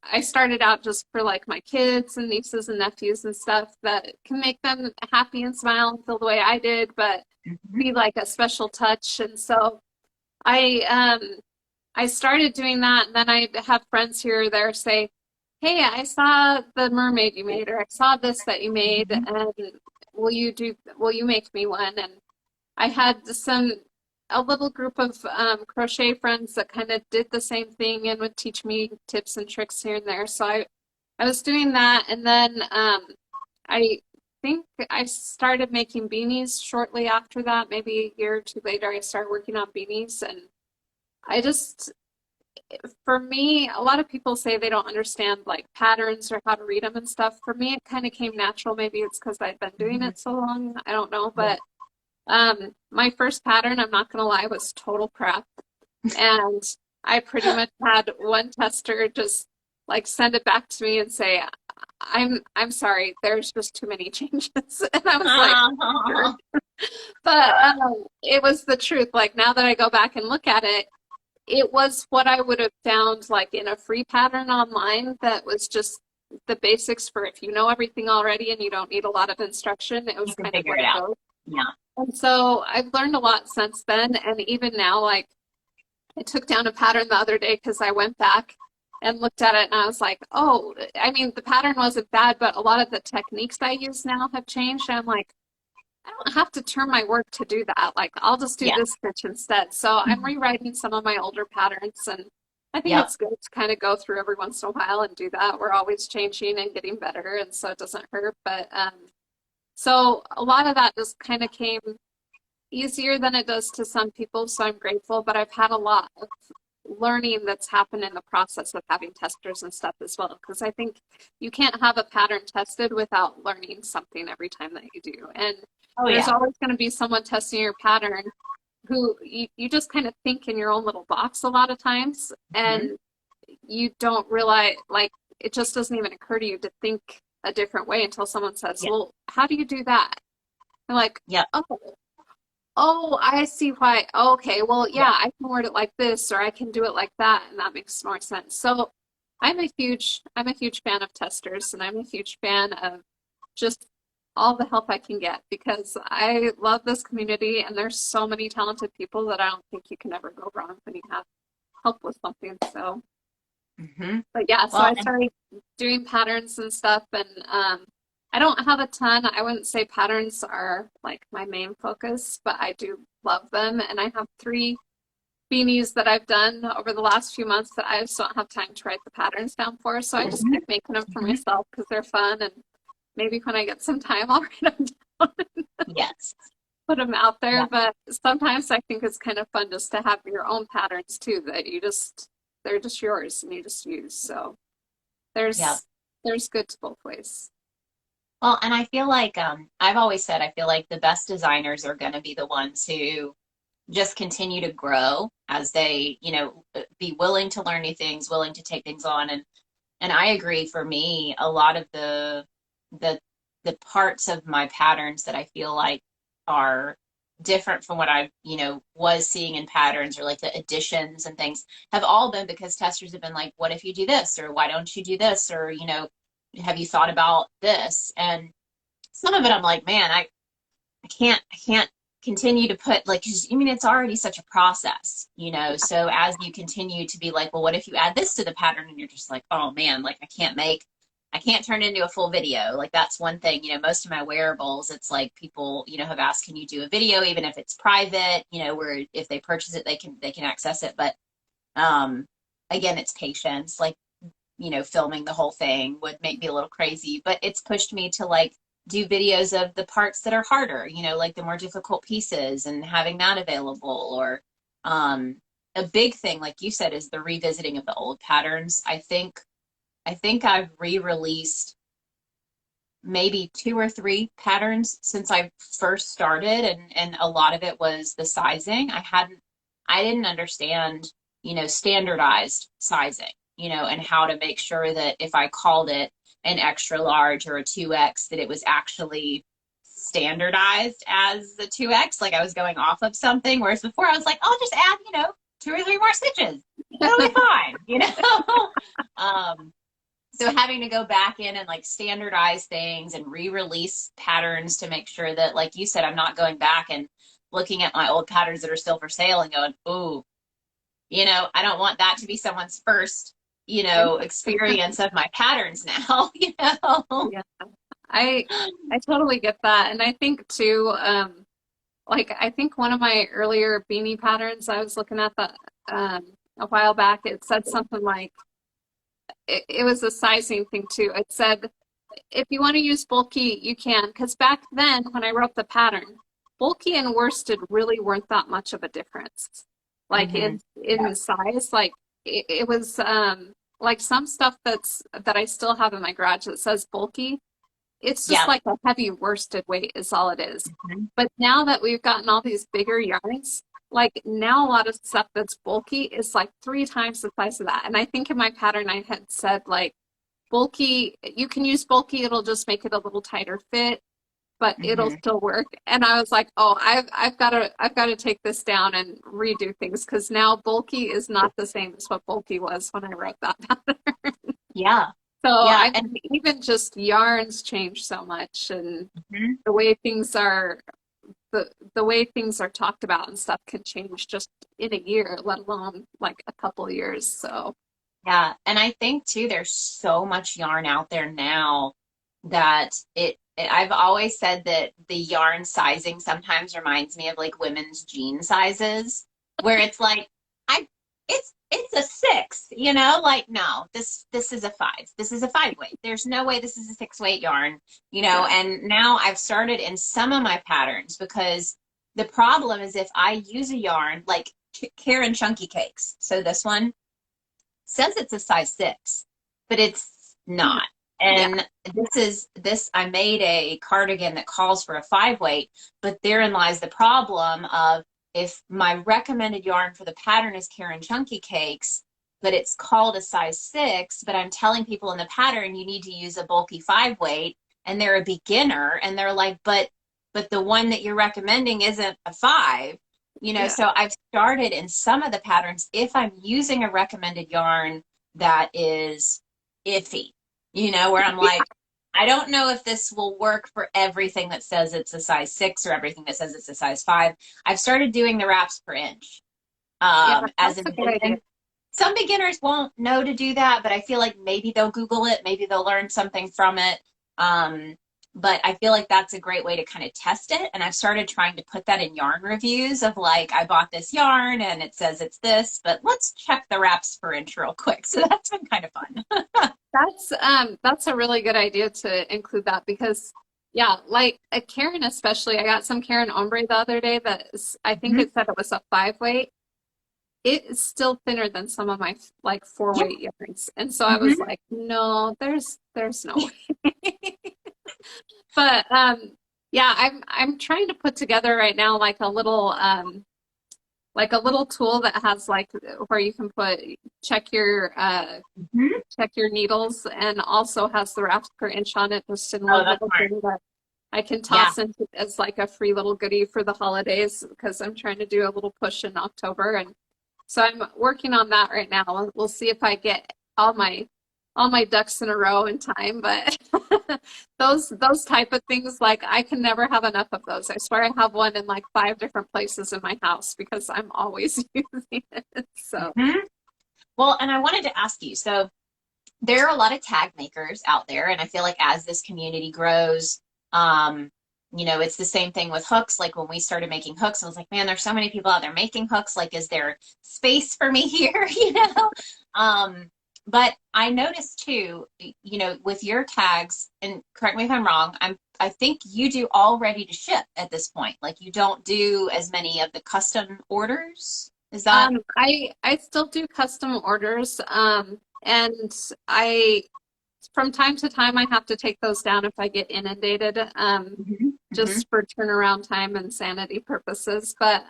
I started out just for like my kids and nieces and nephews and stuff that can make them happy and smile and feel the way I did, but be like a special touch. And so I started doing that, and then I have friends here or there say, hey, I saw the mermaid you made, or I saw this that you made, Mhm. and will you make me one? And I had a little group of crochet friends that kind of did the same thing and would teach me tips and tricks here and there. So I was doing that, and then I think I started making beanies shortly after that. Maybe a year or two later, I started working on beanies, and I just, for me, a lot of people say they don't understand like patterns or how to read them and stuff. For me, it kind of came natural. Maybe it's because I've been doing Mhm. it so long. I don't know, Yeah. but my first pattern, I'm not gonna lie, was total crap. And I pretty much had one tester just like send it back to me and say, I'm sorry, there's just too many changes. And I was like, sure. But it was the truth. Like now that I go back and look at it, it was what I would have found like in a free pattern online that was just the basics for if you know everything already and you don't need a lot of instruction. It You was can kind of figure what it it out. was. Yeah. And so I've learned a lot since then. And even now, like I took down a pattern the other day because I went back and looked at it and I was like, oh, I mean, the pattern wasn't bad, but a lot of the techniques I use now have changed. And I'm like, I don't have to turn my work to do that. Like, I'll just do Yeah. this stitch instead. So I'm rewriting some of my older patterns, and I think Yep. it's good to kind of go through every once in a while and do that. We're always changing and getting better, and so it doesn't hurt. But so a lot of that just kind of came easier than it does to some people. So I'm grateful, but I've had a lot of learning that's happened in the process of having testers and stuff as well. Because I think you can't have a pattern tested without learning something every time that you do. And Oh there's yeah. always going to be someone testing your pattern who you just kind of think in your own little box a lot of times. Mhm. And you don't realize, like, it just doesn't even occur to you to think a different way until someone says, Yeah. well, how do you do that? I'm like, Yep. oh, oh, I see why. Okay, well, Yeah. yeah, I can word it like this, or I can do it like that, and that makes more sense. So I'm a huge fan of testers, and I'm a huge fan of just all the help I can get because I love this community, and there's so many talented people that I don't think you can ever go wrong when you have help with something. So, Mhm. but yeah, so Well, I started doing patterns and stuff, and I don't have a ton. I wouldn't say patterns are like my main focus, but I do love them, and I have three beanies that I've done over the last few months that I just don't have time to write the patterns down for. So I just mhm. keep making them for Mhm. myself because they're fun, and maybe when I get some time, I'll write them down and Yes. put them out there. Yeah. But sometimes I think it's kind of fun just to have your own patterns too that you just they're just yours and you just use. So Yeah. there's there's good to both ways. Well, and I feel like I've always said I feel like the best designers are going to be the ones who just continue to grow as they, be willing to learn new things, willing to take things on. And I agree, for me, a lot of the the parts of my patterns that I feel like are different from what I, was seeing in patterns, or like the additions and things, have all been because testers have been like, what if you do this? Or why don't you do this? Or, have you thought about this? And some of it I'm like, man, I can't continue to put like, 'cause, I mean, it's already such a process, so as you continue to be like, well, what if you add this to the pattern? And you're just like, oh man, like I can't turn it into a full video. Like that's one thing, most of my wearables, it's like people, have asked, can you do a video, even if it's private, where if they purchase it, they can access it. But um again, it's patience. Like, filming the whole thing would make me a little crazy, but it's pushed me to like do videos of the parts that are harder, like the more difficult pieces, and having that available. Or um, a big thing, like you said, is the revisiting of the old patterns. I think I've re-released maybe two or three patterns since I first started, and a lot of it was the sizing. I didn't understand, standardized sizing, and how to make sure that if I called it an extra large or a 2X, that it was actually standardized as the 2X, like I was going off of something. Whereas before I was like, I'll just add, two or three more stitches. It'll be fine. So having to go back in and like standardize things and re-release patterns to make sure that, like you said, I'm not going back and looking at my old patterns that are still for sale and going, ooh, I don't want that to be someone's first, you know, experience of my patterns now, you know. Yeah, I totally get that. And I think too, like I think one of my earlier beanie patterns I was looking at the a while back, it said something like it was a sizing thing too. It said if you want to use bulky, you can. Because back then, when I wrote the pattern, bulky and worsted really weren't that much of a difference. Like Hmm. in size, like it was like some stuff that I still have in my garage that says bulky. It's just Yeah. like a heavy worsted weight is all it is. Mhm. But now that we've gotten all these bigger yarns, like now a lot of stuff that's bulky is like 3 times the size of that. And I think in my pattern I had said like bulky, you can use bulky, it'll just make it a little tighter fit, but it'll Hmm. still work. And I was like, oh, I've got to take this down and redo things because now bulky is not the same as what bulky was when I wrote that pattern. Yeah. So Yeah. I mean, even just yarns change so much, and Mhm. the way things are the way things are talked about and stuff can change just in a year, let alone like a couple of years. So Yeah, and I think too, there's so much yarn out there now that I've always said that the yarn sizing sometimes reminds me of like women's jean sizes, where it's like I it's a 6, you know, like no, this is a 5. This is a 5 weight. There's no way this is a 6 weight yarn, you know, yeah, and now I've started in some of my patterns because the problem is if I use a yarn like Karen Chunky Cakes, so this one says it's a size 6, but it's not. yeah, And this I made a cardigan that calls for a 5 weight, but therein lies the problem of if my recommended yarn for the pattern is Karen Chunky Cakes, but it's called a size 6, but I'm telling people in the pattern you need to use a bulky 5 weight, and they're a beginner and they're like, but the one that you're recommending isn't a 5. You know, yeah, so I've started in some of the patterns, if I'm using a recommended yarn that is iffy, you know, where I'm like, I don't know if this will work for everything that says it's a size 6 or everything that says it's a size 5. I've started doing the wraps per inch. yeah. As That's in, a good idea. some beginners won't know to do that, but I feel like maybe they'll Google it, maybe they'll learn something from it. Um, but I feel like that's a great way to kind of test it. And I've started trying to put that in yarn reviews of like, I bought this yarn and it says it's this, but let's check the wraps per inch real quick. So that's been kind of fun. That's a really good idea to include that because yeah, like a Karen especially, I got some Karen ombre the other day I think Mhm. it said it was a 5 weight. It is still thinner than some of my like 4 Yeah. weight yarns. And so I was Mhm. like, no, there's no way. But yeah, I'm trying to put together right now like a little tool that has like where you can put check your Mhm. check your needles and also has the wraps per inch on it just in Oh, one that's little smart. thing that I can Yeah. toss into as like a free little goodie for the holidays because I'm trying to do a little push in October, and so I'm working on that right now. We'll see if I get all my ducks in a row in time, but those type of things, like I can never have enough of those. I swear I have one in like 5 different places in my house because I'm always using it. So Mhm. Well, and I wanted to ask you, so there are a lot of tag makers out there, and I feel like as this community grows, um, you know, it's the same thing with hooks. Like when we started making hooks, I was like, man, there's so many people out there making hooks. Like, is there space for me here? You know? Um, but I noticed too, you know, with your tags, and correct me if I'm wrong, I think you do all ready to ship at this point. Like you don't do as many of the custom orders. Is that? I still do custom orders, and I from time to time I have to take those down if I get inundated, Mhm. Mhm. just for turnaround time and sanity purposes. But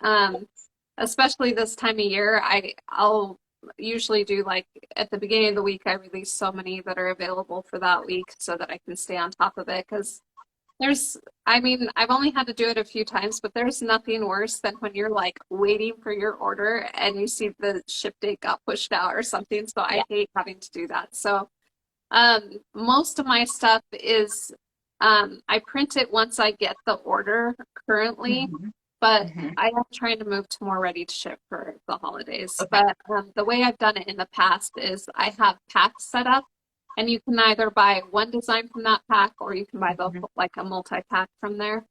especially this time of year, I'll usually do like at the beginning of the week I release so many that are available for that week so that I can stay on top of it because I mean, I've only had to do it a few times, but there's nothing worse than when you're like waiting for your order and you see the ship date got pushed out or something. So Yeah. I hate having to do that. So, most of my stuff is, I print it once I get the order currently. Mhm. but Mhm. I am trying to move to more ready to ship for the holidays. Okay. But the way I've done it in the past is I have packs set up, and you can either buy one design from that pack or you can buy the Mhm. like a multi-pack from there.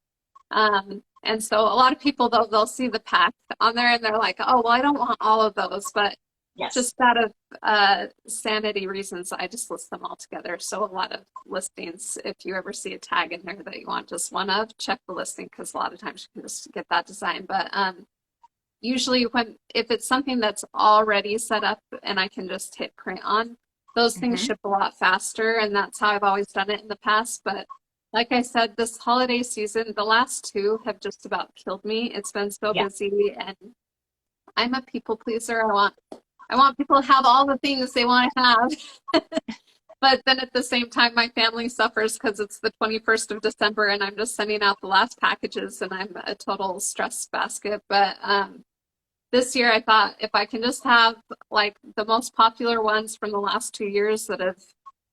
And so a lot of people they'll see the pack on there and they're like, oh, well, I don't want all of those, but Yes. just out of sanity reasons, I just list them all together. So a lot of listings, if you ever see a tag in there that you want just one of, check the listing because a lot of times you can just get that design. But usually if it's something that's already set up and I can just hit print on, those things Mhm. ship a lot faster, and that's how I've always done it in the past. But like I said, this holiday season, the last two have just about killed me. It's been so Yeah. busy, and I'm a people pleaser. I want people to have all the things they want to have. But then at the same time, my family suffers because it's the 21st of December and I'm just sending out the last packages and I'm a total stress basket. But this year I thought if I can just have like the most popular ones from the last 2 years that have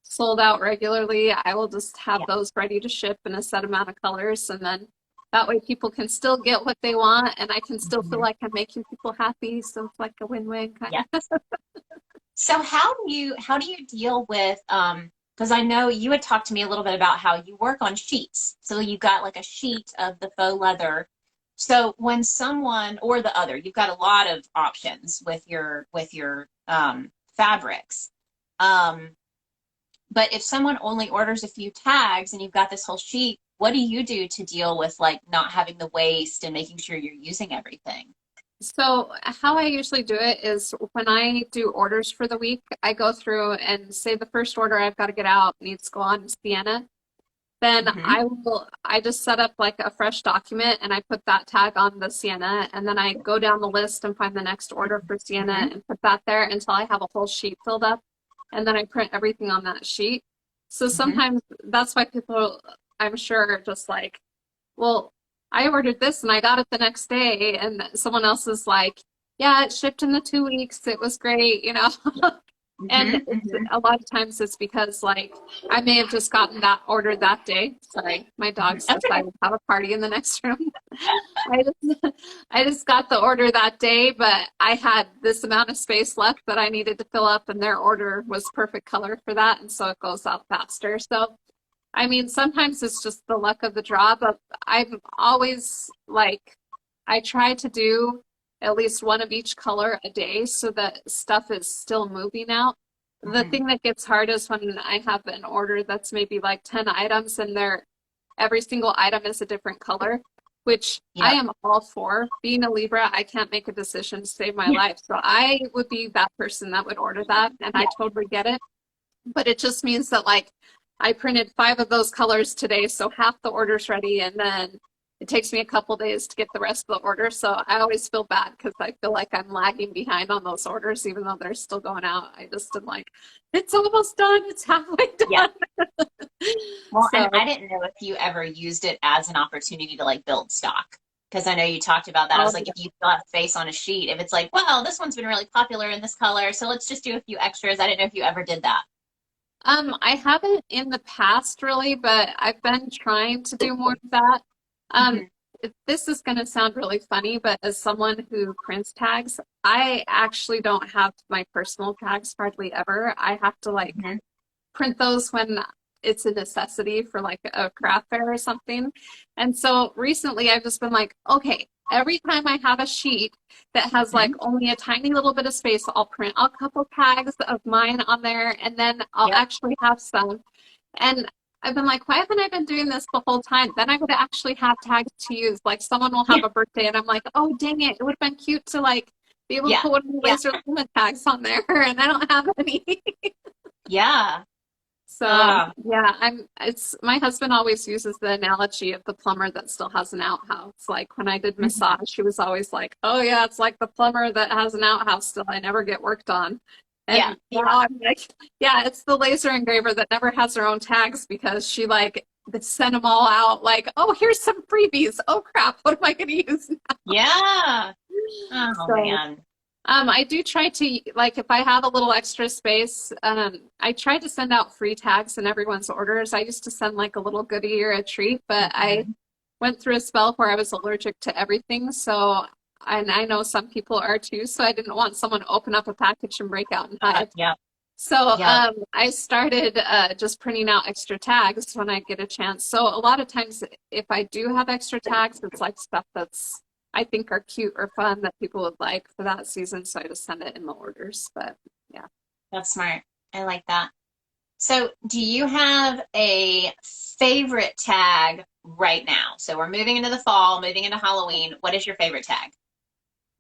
sold out regularly, I will just have Yeah. those ready to ship in a set amount of colors. And then that way people can still get what they want and I can still feel Mhm. like I'm making people happy. So it's like a win-win kind Yeah. of. So how do you deal with because I know you had talked to me a little bit about how you work on sheets. So you've got like a sheet of the faux leather. So when someone or the other, you've got a lot of options with your fabrics. Um, but if someone only orders a few tags and you've got this whole sheet, what do you do to deal with like not having the waste and making sure you're using everything? So how I usually do it is when I do orders for the week, I go through and say the first order I've got to get out needs to go on Sienna. Then Hmm. I just set up like a fresh document and I put that tag on the Sienna and then I go down the list and find the next order for Sienna Hmm. and put that there until I have a whole sheet filled up and then I print everything on that sheet. So Hmm. sometimes that's why people I'm sure are just like, well, I ordered this and I got it the next day, and someone else is like, yeah, it shipped in the 2 weeks. It was great, you know. And Hmm. it's, Hmm. a lot of times it's because like I may have just gotten that order that day. Sorry, my dogs That's okay. decided to have a party in the next room. I just I just got the order that day, but I had this amount of space left that I needed to fill up, and their order was perfect color for that, and so it goes out faster. So I mean, sometimes it's just the luck of the draw, but I'm always like, I try to do at least one of each color a day so that stuff is still moving out. The Hmm. thing that gets hard is when I have an order that's maybe like 10 items and every single item is a different color, which I Yep. am all for. Being a Libra, I can't make a decision to save my life. So I would be that person that would order that, and I Yeah. totally get it. But it just means that like I printed 5 of those colors today, so half the order's ready, and then it takes me a couple days to get the rest of the order. So I always feel bad because I feel like I'm lagging behind on those orders, even though they're still going out. I just am like, it's almost done. It's halfway Yeah. done. Well, and So, I didn't know if you ever used it as an opportunity to like build stock. Because I know you talked about that. I was oh, like, if you still have space on a sheet, if it's like, well, this one's been really popular in this color, so let's just do a few extras. I didn't know if you ever did that. I haven't in the past really, but I've been trying to do more of that. Um, Hmm. this is going to sound really funny, but as someone who prints tags, I actually don't have my personal tags hardly ever. I have to like Hmm. print those when it's a necessity for like a craft fair or something. And so recently I've just been like, okay, every time I have a sheet that has like Hmm. only a tiny little bit of space, I'll print a couple tags of mine on there and then I'll Yep. actually have some. And I've been like, why haven't I been doing this the whole time? Then I would actually have tags to use. Like someone will Yeah. have a birthday and I'm like, oh dang it, it would have been cute to like be able to Yeah. put one of the Yeah. laser limit tags on there and I don't have any. Yeah. So Uh, yeah, it's my husband always uses the analogy of the plumber that still has an outhouse. Like when I did mhm. massage, he was always like, "Oh yeah, it's like the plumber that has an outhouse still I never get worked on." Yeah. And Yeah. now I'm like, yeah, it's the laser engraver that never has her own tags because she like sent them all out like, "Oh, here's some freebies. Oh crap, what am I going to use?" Yeah. Oh So man. I do try to, like, if I have a little extra space, I try to send out free tags in everyone's orders. I used to send like a little goodie or a treat, but Mhm. went through a spell where I was allergic to everything. So, and I know some people are too. So I didn't want someone to open up a package and break out and hide. Yeah. So Yeah. I started just printing out extra tags when I get a chance. So a lot of times if I do have extra tags, it's like stuff that's I think are cute or fun that people would like for that season. So I just send it in the orders. But yeah. That's smart. I like that. So do you have a favorite tag right now? So we're moving into the fall, moving into Halloween. What is your favorite tag?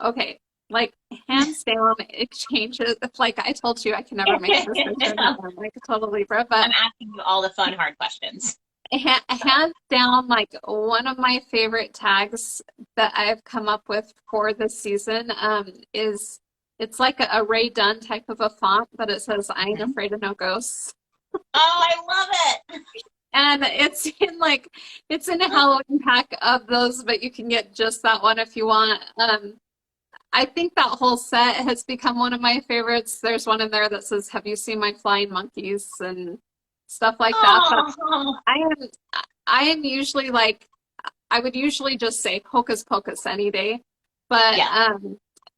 Okay. Like hands down, it changes. Like I told you, I can never make a decision. I'm like a total Libra, but I'm asking you all the fun, hard questions. hands down, like one of my favorite tags that I've come up with for this season is it's like a Ray Dunn type of a font, but it says "I ain't afraid of no ghosts," Oh, I love it. and it's in a Halloween pack of those, but you can get just that one if you want. I think that whole set has become one of my favorites. There's one in there that says, "Have you seen my flying monkeys?" and stuff like that. But Oh, I am usually like I would usually just say Hocus Pocus any day. But yeah.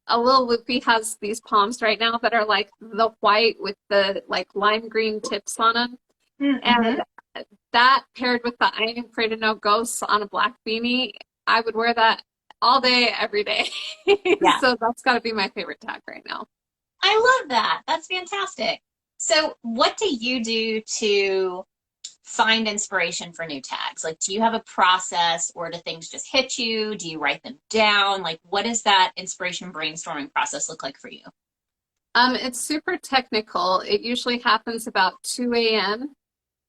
a little Loopy has these palms right now that are like the white with the like lime green tips on them. Mm-hmm. And that paired with the I Ain't Afraid of No Ghosts on a black beanie, I would wear that all day, every day. Yeah. So that's got to be my favorite tag right now. I love that. That's fantastic. So what do you do to find inspiration for new tags? Like, do you have a process or do things just hit you? Do you write them down? Like, what does that inspiration brainstorming process look like for you? It's super technical. It usually happens about 2 a.m.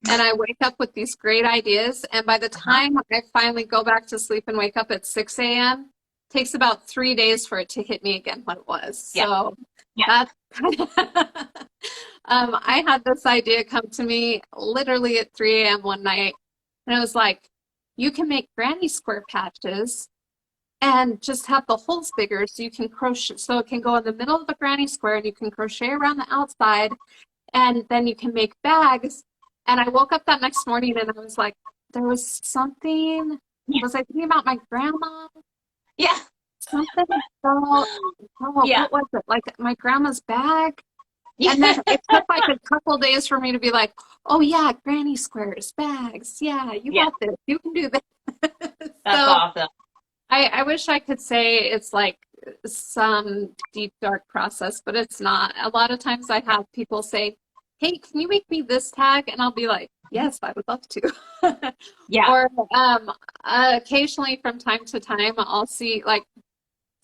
and I wake up with these great ideas. And by the Uh-huh. time I finally go back to sleep and wake up at 6 a.m., it takes about 3 days for it to hit me again what it was. Yeah. So Yeah. that's I had this idea come to me literally at 3 a.m. one night, and it was like, you can make granny square patches and just have the holes bigger so you can crochet, so it can go in the middle of the granny square and you can crochet around the outside and then you can make bags. And I woke up that next morning and I was like, there was something, Yeah. was I thinking about my grandma? Yeah. Something about, oh, Yeah. what was it? Like my grandma's bag? Yeah. And then it took like a couple days for me to be like, oh yeah, granny squares, bags. Yeah, you Yeah. got this. You can do this. That's So awesome. I wish I could say it's like some deep, dark process, but it's not. A lot of times I have people say, hey, can you make me this tag? And I'll be like, yes, I would love to. Yeah. Or occasionally from time to time, I'll see, like,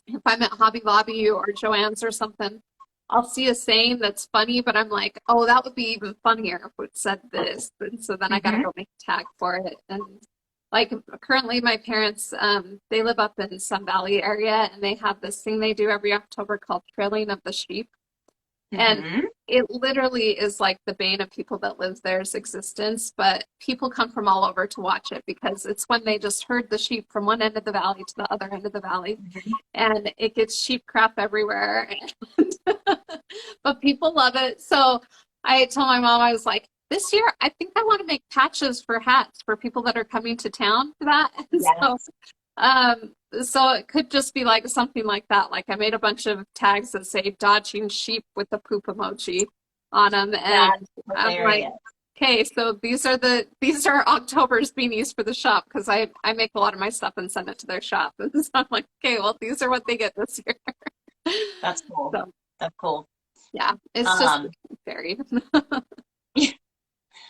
if I'm at Hobby Lobby or Joann's or something, I'll see a saying that's funny, but I'm like, oh, that would be even funnier if it said this. And so then I gotta Mm-hmm. go make a tag for it. And like currently my parents, they live up in Sun Valley area and they have this thing they do every October called Trailing of the Sheep. And Mm-hmm. it literally is like the bane of people that live there's existence, but people come from all over to watch it because it's when they just herd the sheep from one end of the valley to the other end of the valley, and it gets sheep crap everywhere. But people love it. So I told my mom, I was like, this year, I think I want to make patches for hats for people that are coming to town for that. And Yes. so it could just be like something like that. Like I made a bunch of tags that say dodging sheep with the poop emoji on them. And That's I'm like, hilarious. okay, so these are October's beanies for the shop because I make a lot of my stuff and send it to their shop. And so I'm like, okay, well, these are what they get this year. That's cool. So That's cool. yeah, it's just Um, varied.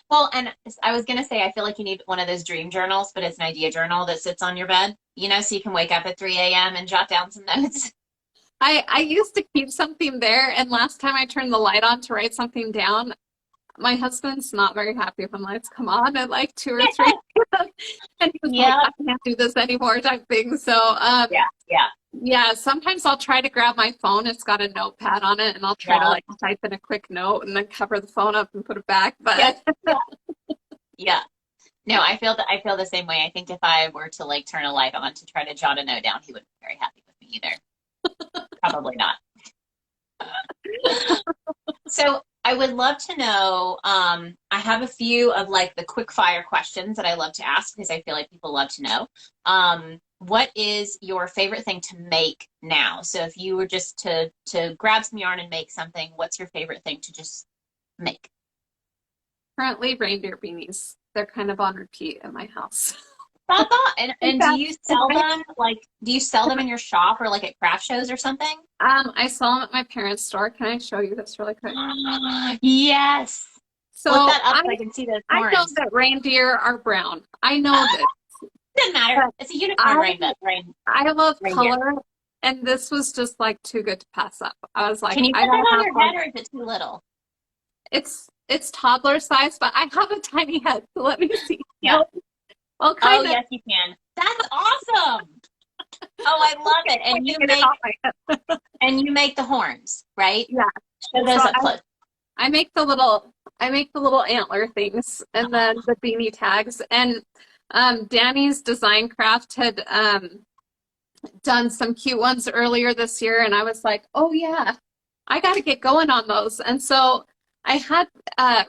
well, and I was gonna say, I feel like you need one of those dream journals, but it's an idea journal that sits on your bed, so you can wake up at 3 a.m. and jot down some notes. I used to keep something there, and last time I turned the light on to write something down, my husband's not very happy when lights come on at like 2 or 3. And he was like, Yeah. I can't do this anymore type thing. So Yeah. Yeah. yeah, sometimes I'll try to grab my phone. It's got a notepad on it, and I'll try to Yeah. like type in a quick note and then cover the phone up and put it back. Yeah. But Yeah. No, I feel the same way. I think if I were to like turn a light on to try to jot a note down, he wouldn't be very happy with me either. Probably not. So I would love to know, I have a few of like the quick fire questions that I love to ask because I feel like people love to know. What is your favorite thing to make now? So if you were just to grab some yarn and make something, what's your favorite thing to just make? Currently, reindeer beanies. They're kind of on repeat in my house. Thought that. And do you sell Right. them like do you sell them in your shop or like at craft shows or something? I saw them at my parents' store. Can I show you this really quick? Yes. So Flip that up so I can see those I know horns. that reindeer are brown. I know this. Doesn't matter. It's a unicorn rainbow. I love Reindeer. color, and this was just like too good to pass up. I was like, Can you put I that gotta on have your one. head or is it too little? It's toddler size, but I have a tiny head. So let me see. Yeah. Well, Oh, kind of. yes, you can. That's awesome. Oh, I love it. And you Get it make off my head. and you make the horns, right? Yeah. Show those So up close. I make the little antler things and then the beanie tags. And Danny's Design Craft had done some cute ones earlier this year, and I was like, oh yeah, I got to get going on those. And so I had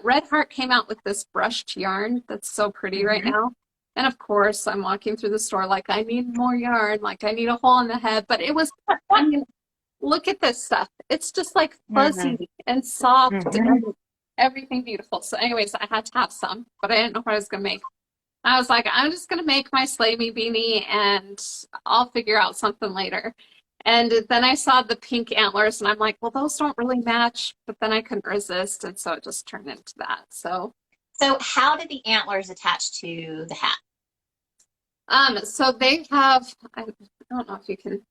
Red Heart came out with this brushed yarn that's so pretty right now. And of course, I'm walking through the store like I need more yarn, like I need a hole in the head. But it was, I mean, look at this stuff. It's just like fuzzy and soft and everything beautiful. So anyways, I had to have some, but I didn't know what I was going to make. I was like, I'm just going to make my Slay Me beanie and I'll figure out something later. And then I saw the pink antlers and I'm like, well, those don't really match, but then I couldn't resist. And so it just turned into that. So how did the antlers attach to the hat? so they have, I don't know if you can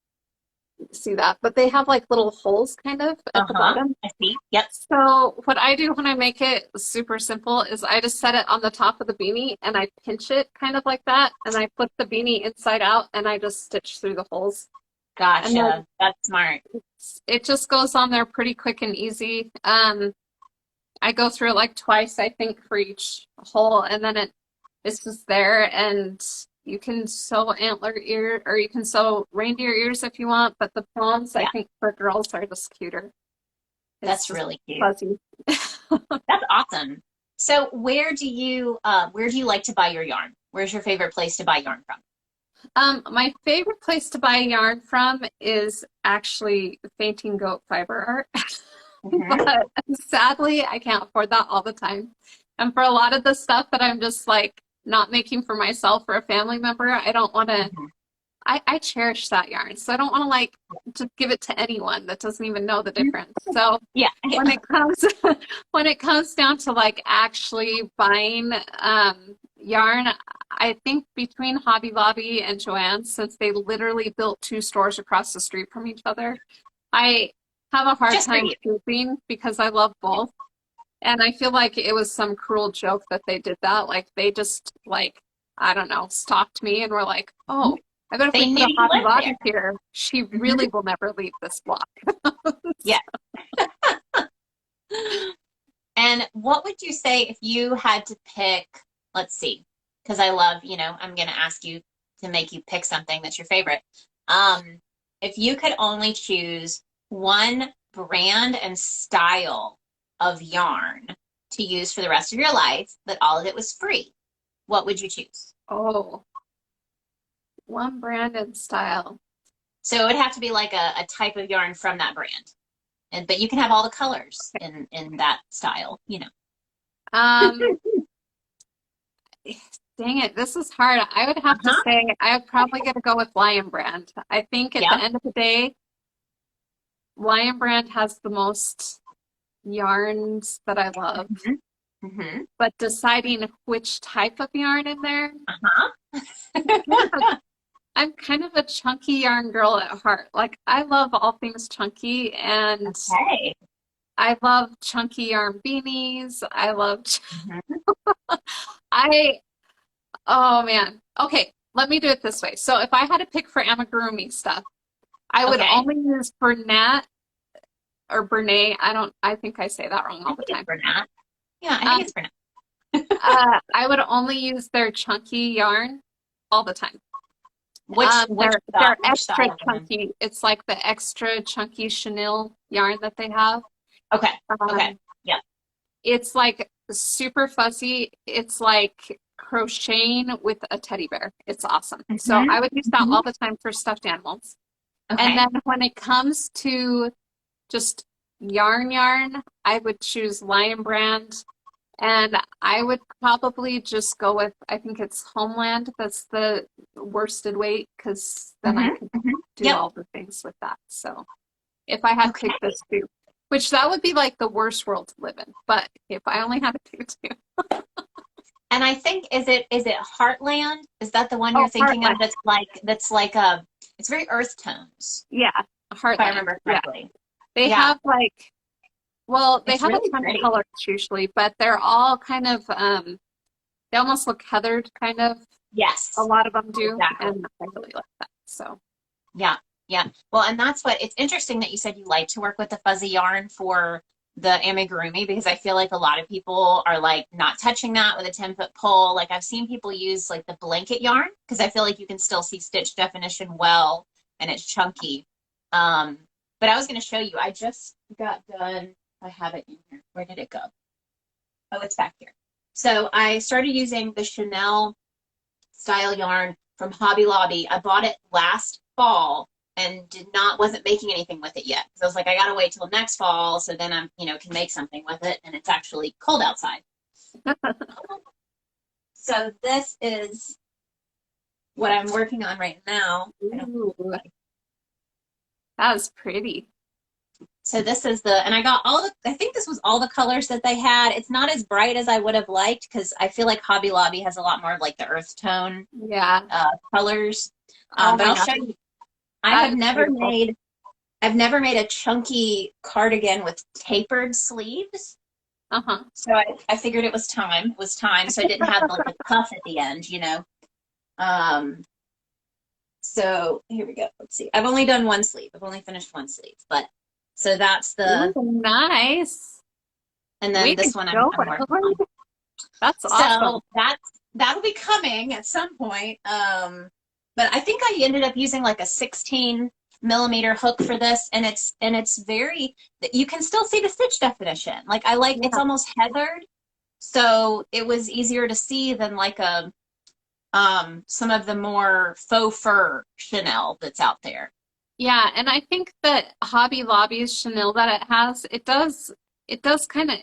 see that, but they have like little holes kind of at the bottom. I see. Yep. So what I do when I make it super simple is I just set it on the top of the beanie and I pinch it kind of like that. And I flip the beanie inside out and I just stitch through the holes. Gotcha. That's smart. It just goes on there pretty quick and easy. I go through it like twice, I think, for each hole, and then it's just there. And you can sew antler ear, or you can sew reindeer ears if you want, but the palms, I think, for girls are just cuter. That's really cute. Fuzzy. That's awesome. So where do you like to buy your yarn? Where's your favorite place to buy yarn from? My favorite place to buy yarn from is actually Fainting Goat Fiber Art. But sadly, I can't afford that all the time. And for a lot of the stuff that I'm just like not making for myself or a family member, I don't want to, I cherish that yarn. So I don't want to like just give it to anyone that doesn't even know the difference. So when it comes down to like actually buying yarn, I think between Hobby Lobby and Joann's, since they literally built 2 stores across the street from each other, I have a hard time choosing because I love both. And I feel like it was some cruel joke that they did that. Like they just like, I don't know, stalked me and were like, oh, I bet if we put a Hobby Lobby here, she really will never leave this block. Yeah. And what would you say if you had to pick, let's see, because I love, I'm going to ask you to make you pick something that's your favorite. If you could only choose one brand and style of yarn to use for the rest of your life, but all of it was free, what would you choose? Oh, one brand and style. So it would have to be like a type of yarn from that brand. But you can have all the colors in that style, Dang it, this is hard. I would have to say I'm probably going to go with Lion Brand. I think at the end of the day, Lion Brand has the most yarns that I love. But deciding which type of yarn in there, I'm kind of a chunky yarn girl at heart. Like I love all things chunky, and I love chunky yarn beanies. I love oh man. Okay, let me do it this way. So if I had to pick for amigurumi stuff, I would only use Bernat or Bernay. I think I say that wrong all the time. Bernat. Yeah, I think it's Bernat. I would only use their chunky yarn all the time. They're extra chunky. It's like the extra chunky chenille yarn that they have. Okay. Yeah. it's like super fuzzy. It's like crocheting with a teddy bear. It's awesome. So Mhm. I would use that Mhm. all the time for stuffed animals. And Okay. then when it comes to just yarn, I would choose Lion Brand. And I would probably just go with, I think it's Homeland. That's the worsted weight because then I Mhm. could Mhm. do Yep. all the things with that. So if I had to Okay. pick those two, which that would be like the worst world to live in. But if I only had to pick two, And I think is it Heartland? Is that the one you're oh, thinking of Heartland. that's like a it's very earth tones, Yeah, if I Heartland. remember Yeah. correctly. They Yeah. have like, well, they It's have a really ton of pretty. colors usually, but they're all kind of, they almost look heathered kind of. A Yes. lot of them do, Exactly. and I really like that. So, Yeah, yeah. Well, and that's what it's interesting that you said you like to work with the fuzzy yarn for the amigurumi because I feel like a lot of people are like not touching that with a 10-foot pole. Like I've seen people use like the blanket yarn because I feel like you can still see stitch definition well and it's chunky. Um, but I was going to show you, I just got done. I have it in here. Where did it go? Oh, it's back here. So I started using the Chanel style yarn from Hobby Lobby. I bought it last fall and wasn't making anything with it yet. So I was like, I gotta wait till next fall so then I'm, can make something with it. And it's actually cold outside. So this is what I'm working on right now. ooh, that was pretty. So this is and I got I think this was all the colors that they had. It's not as bright as I would have liked because I feel like Hobby Lobby has a lot more of like the earth tone Yeah. colors. Oh But my I'll gosh, show you. I that have is never beautiful. made I've never made a chunky cardigan with tapered sleeves. Uh-huh. So I figured it was time. It was time. So I didn't have like the cuff at the end. Um, so here we go. Let's see. I've only done one sleeve. I've only finished one sleeve, but so that's Ooh, nice. and then We could this one go, I'm working Ellen. on. That's awesome. So that'll be coming at some point. But I think I ended up using like a 16 millimeter hook for this, and it's very you can still see the stitch definition. Like it's Yeah. almost heathered, so it was easier to see than like some of the more faux fur Chanel that's out there. Yeah, and I think that Hobby Lobby's Chanel that it does kind of,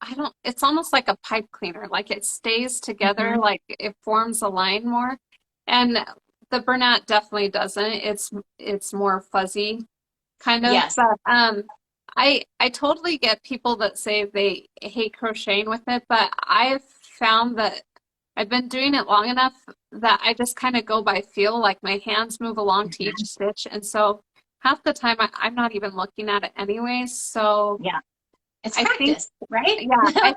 I don't, it's almost like a pipe cleaner. Like it stays together, Mhm. like it forms a line more. And the Bernat definitely doesn't. It's more fuzzy kind of. Yes. But I totally get people that say they hate crocheting with it, but I've found that I've been doing it long enough that I just kind of go by feel, like my hands move along to each Mhm. stitch. And so half the time I'm not even looking at it anyways. So Yeah. It's I think, practice, right? yeah,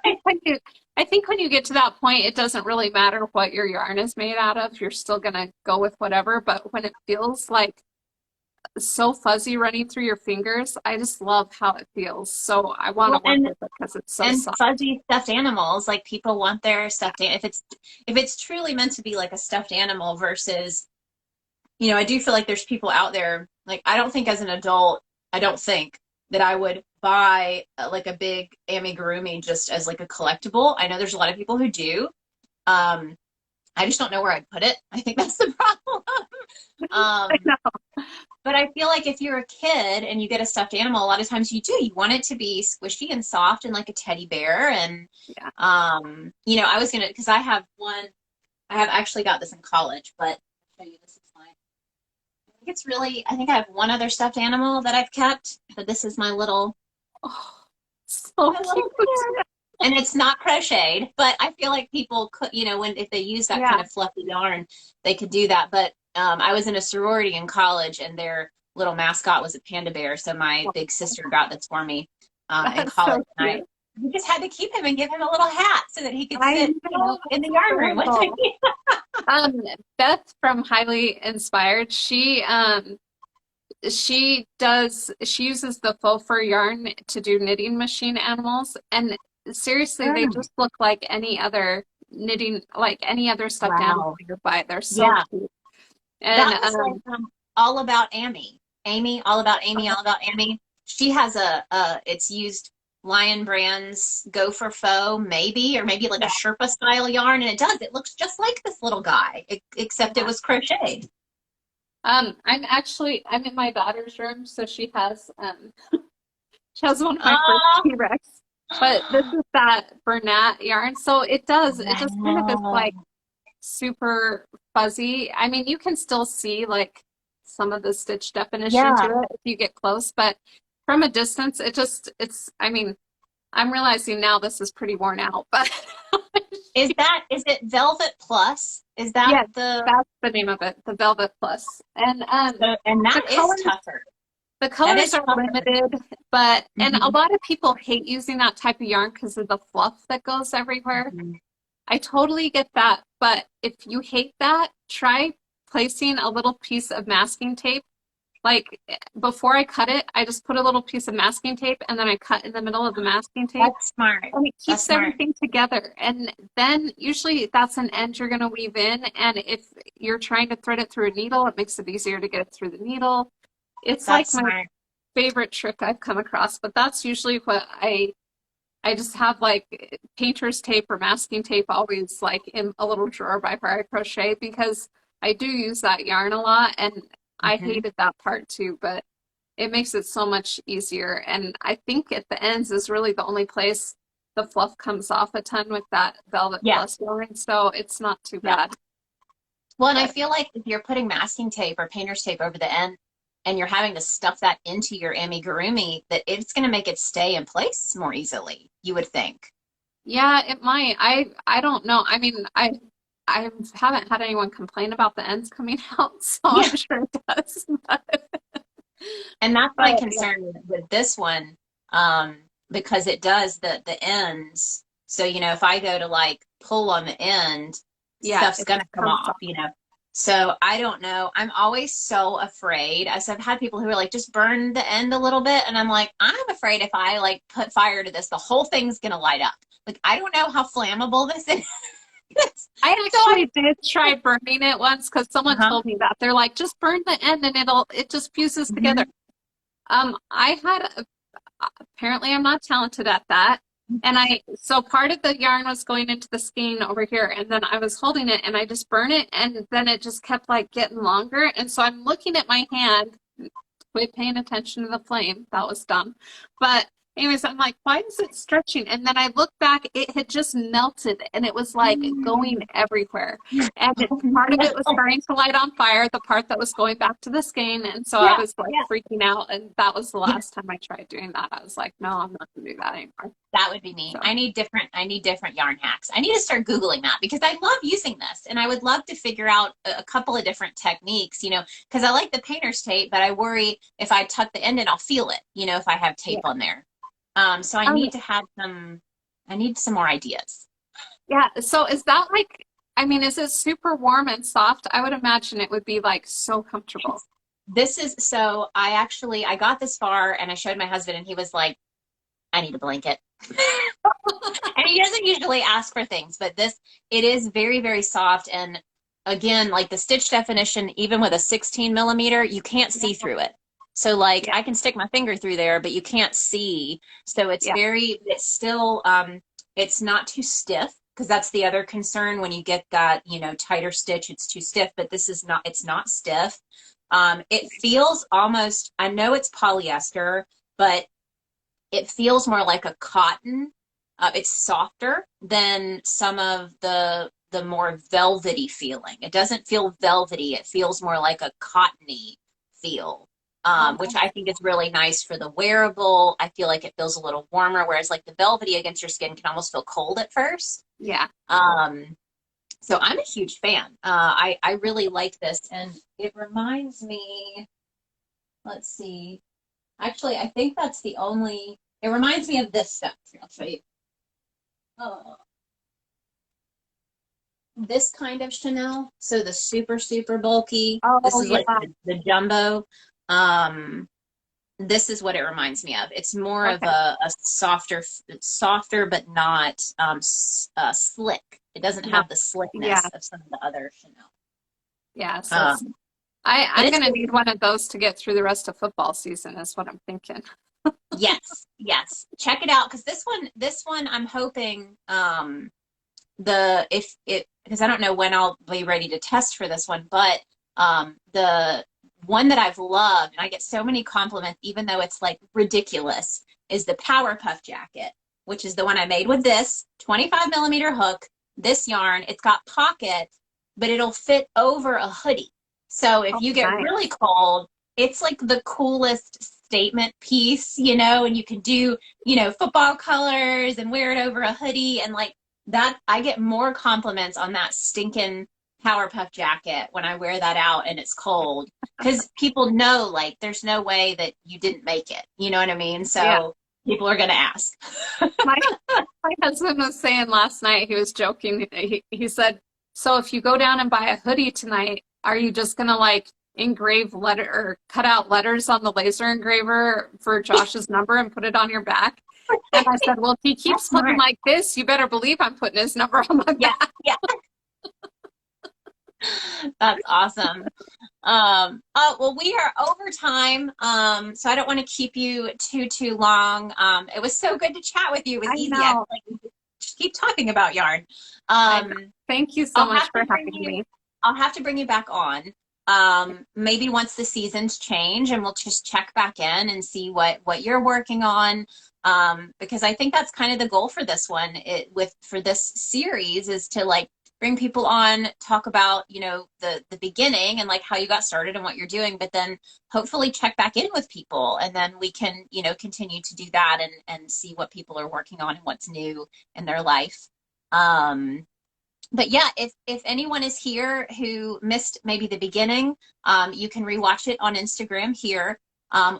I think when you get to that point, it doesn't really matter what your yarn is made out of. You're still gonna go with whatever. But when it feels like so fuzzy running through your fingers, I just love how it feels. So I want Well, to work with it because it's so and soft. fuzzy stuffed animals, like people want their if it's truly meant to be like a stuffed animal versus I do feel like there's people out there, like I don't think as an adult, I don't think that I would buy like a big amigurumi just as like a collectible. I know there's a lot of people who do. um I just don't know where I'd put it. I think that's the problem. I um know. But I feel like if you're a kid and you get a stuffed animal, a lot of times you want it to be squishy and soft and like a teddy bear. And, Yeah. I was going to, because I have actually got this in college, but I'll show you this is I think I have one other stuffed animal that I've kept, but this is Oh, so my cute. little bear. And it's not crocheted, but I feel like people could, if they use that kind Yeah. of fluffy yarn, they could do that. But I was in a sorority in college, and their little mascot was a panda bear. So my big sister got this for me in That's college, so and cute. we just had to keep him and give him a little hat so that he could I sit, know, in the that's yarn room with adorable. me. Beth from Highly Inspired, she uses the faux fur yarn to do knitting machine animals, and seriously, they Mm, just look like any other knitting, like any other stuffed animal wow. you buy. They're so Yeah, cute. And that was like all about Amy. Amy, all about Amy, all about Amy. She has it's used Lion Brand's Go for Faux, maybe, or maybe like a Sherpa style yarn, and it does. It looks just like this little guy, except it was crocheted. I'm in my daughter's room, so she has one of my first Oh, T-Rex, but this is that Bernat yarn. So it just kind of is wow. like super fuzzy. I mean, you can still see like some of the stitch definition to Yeah. it if you get close, but from a distance, I mean, I'm realizing now this is pretty worn out, but Is it Velvet Plus? Is that yes, the, that's the name of it, the Velvet Plus. And and the that is colors tougher. The That colors is are tougher. limited, but and a Mhm. lot of people hate using that type of yarn because of the fluff that goes everywhere. Mhm. I totally get that, but if you hate that, try placing a little piece of masking tape. Like before I cut it, I just put a little piece of masking tape and then I cut in the middle of the masking tape. That's smart. And it That's keeps smart. everything together. And then usually that's an end you're going to weave in. And if you're trying to thread it through a needle, it makes it easier to get it through the needle. It's like That's my smart. favorite trick I've come across, but that's usually what I just have like painter's tape or masking tape always like in a little drawer by where I crochet because I do use that yarn a lot and I Mhm. hated that part too, but it makes it so much easier. And I think at the ends is really the only place the fluff comes off a ton with that Velvet Yeah. Plus yarn, so it's not too Yeah. bad. Well, and I But feel like if you're putting masking tape or painter's tape over the end and you're having to stuff that into your amigurumi, that it's going to make it stay in place more easily, you would think. yeah, it might. I don't know. I mean, I haven't had anyone complain about the ends coming out, so Yeah. I'm sure it does. And that's my But yeah, concern with this one, um, because it does the ends. So, if I go to like pull on the end, yeah, stuff's it gonna just come comes off. So I don't know. I'm always so afraid. As I've had people who are like, just burn the end a little bit. And I'm like, I'm afraid if I like put fire to this, the whole thing's gonna light up. Like, I don't know how flammable this is. I So I, actually did try burning it once because someone uh-huh. told me that. They're like, just burn the end and it just fuses together. Mhm. I had apparently I'm not talented at that. And so part of the yarn was going into the skein over here, and then I was holding it and I just burn it, and then it just kept like getting longer. And so I'm looking at my hand, quit paying attention to the flame. That was dumb. But anyways, I'm like, why is it stretching? And then I look back, it had just melted and it was like going everywhere. And part of it was starting to light on fire, the part that was going back to the skein. And so I Yeah, was like yeah. freaking out. And that was the Yeah. last time I tried doing that. I was like, no, I'm not gonna do that anymore. That would be me. So I need different yarn hacks. I need to start Googling that because I love using this and I would love to figure out a couple of different techniques, because I like the painter's tape, but I worry if I tuck the end in, I'll feel it, if I have tape yeah. on there. So Um, I need some more ideas. yeah. So is that like, I mean, is it super warm and soft? I would imagine it would be like so comfortable. I got this far and I showed my husband and he was like, I need a blanket. And he doesn't usually ask for things, but it is very, very soft. And again, like the stitch definition, even with a 16 millimeter, you can't see through it. So like Yeah. I can stick my finger through there, but you can't see. So Yeah. it's still, it's not too stiff because that's the other concern when you get that, tighter stitch, it's too stiff, but it's not stiff. It feels almost, I know it's polyester, but it feels more like a cotton. It's softer than some of the more velvety feeling. It doesn't feel velvety. It feels more like a cottony feel, which I think is really nice for the wearable. I feel like it feels a little warmer, whereas like the velvety against your skin can almost feel cold at first. Yeah. So I'm a huge fan. I really like this, and it reminds me. Let's see. Actually, I think that's the only. It reminds me of this stuff. Here, I'll show you. Oh, this kind of Chanel. So the super, super bulky. This Oh, is like yeah. the jumbo. Um, this is what it reminds me of. It's more of Okay. a softer, but not slick. It doesn't No. have the slickness Yeah. of some of the other Chanel. Yeah. So Um, but I'm it's gonna need one of those to get through the rest of football season, is what I'm thinking. Yes, yes. Check it out because this one I'm hoping the if it because I don't know when I'll be ready to test for this one, but the one that I've loved and I get so many compliments, even though it's like ridiculous, is the Powerpuff Jacket, which is the one I made with this 25mm hook, this yarn. It's got pockets, but it'll fit over a hoodie. So if Oh, you get nice. really cold, it's like the coolest statement piece, you know, and you can do, you know, football colors and wear it over a hoodie and like that. I get more compliments on that stinking Powerpuff Jacket when I wear that out and it's cold because people know like there's no way that you didn't make it. You know what I mean? Yeah. So people are going to ask. My husband was saying last night, he was joking. He said, so if you go down and buy a hoodie tonight, are you just gonna like engrave letter or cut out letters on the laser engraver for Josh's number and put it on your back? And I said, well, if he keeps That's looking smart. like this, you better believe I'm putting his number on my Yeah, back. yeah. That's awesome. Oh, well, we are over time. So I don't want to keep you too long. It was so good to chat with you. It was I easy. I know. like just keep talking about yarn. I know. Thank you so I'll much have for to bring having you, me. I'll have to bring you back on. Maybe once the seasons change and we'll just check back in and see what you're working on. Because I think that's kind of the goal for this one, for this series is to like bring people on, talk about, you know, the beginning and like how you got started and what you're doing, but then hopefully check back in with people and then we can, you know, continue to do that and see what people are working on and what's new in their life. But yeah, if anyone is here who missed maybe the beginning, you can rewatch it on Instagram here.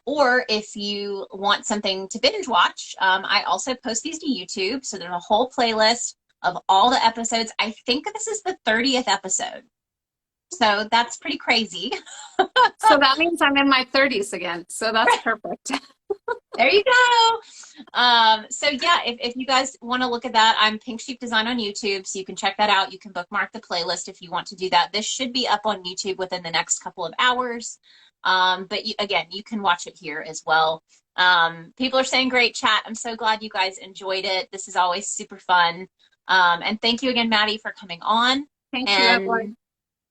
Or if you want something to binge watch, I also post these to YouTube. So there's a whole playlist of all the episodes. I think this is the 30th episode. So that's pretty crazy. So that means I'm in my 30s again. So that's perfect. There you go. So yeah, if you guys want to look at that, I'm Pink Sheep Design on YouTube, so you can check that out. You can bookmark the playlist if you want to do that. This should be up on YouTube within the next couple of hours. But again, you can watch it here as well. People are saying great chat. I'm so glad you guys enjoyed it. This is always super fun. And thank you again, Mattie, for coming on. Thank you, And everyone.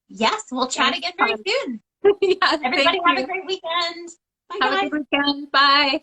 yes, we'll chat again very soon. Yeah, Everybody thank have you. a great weekend. Bye, Have guys. a good weekend. Bye.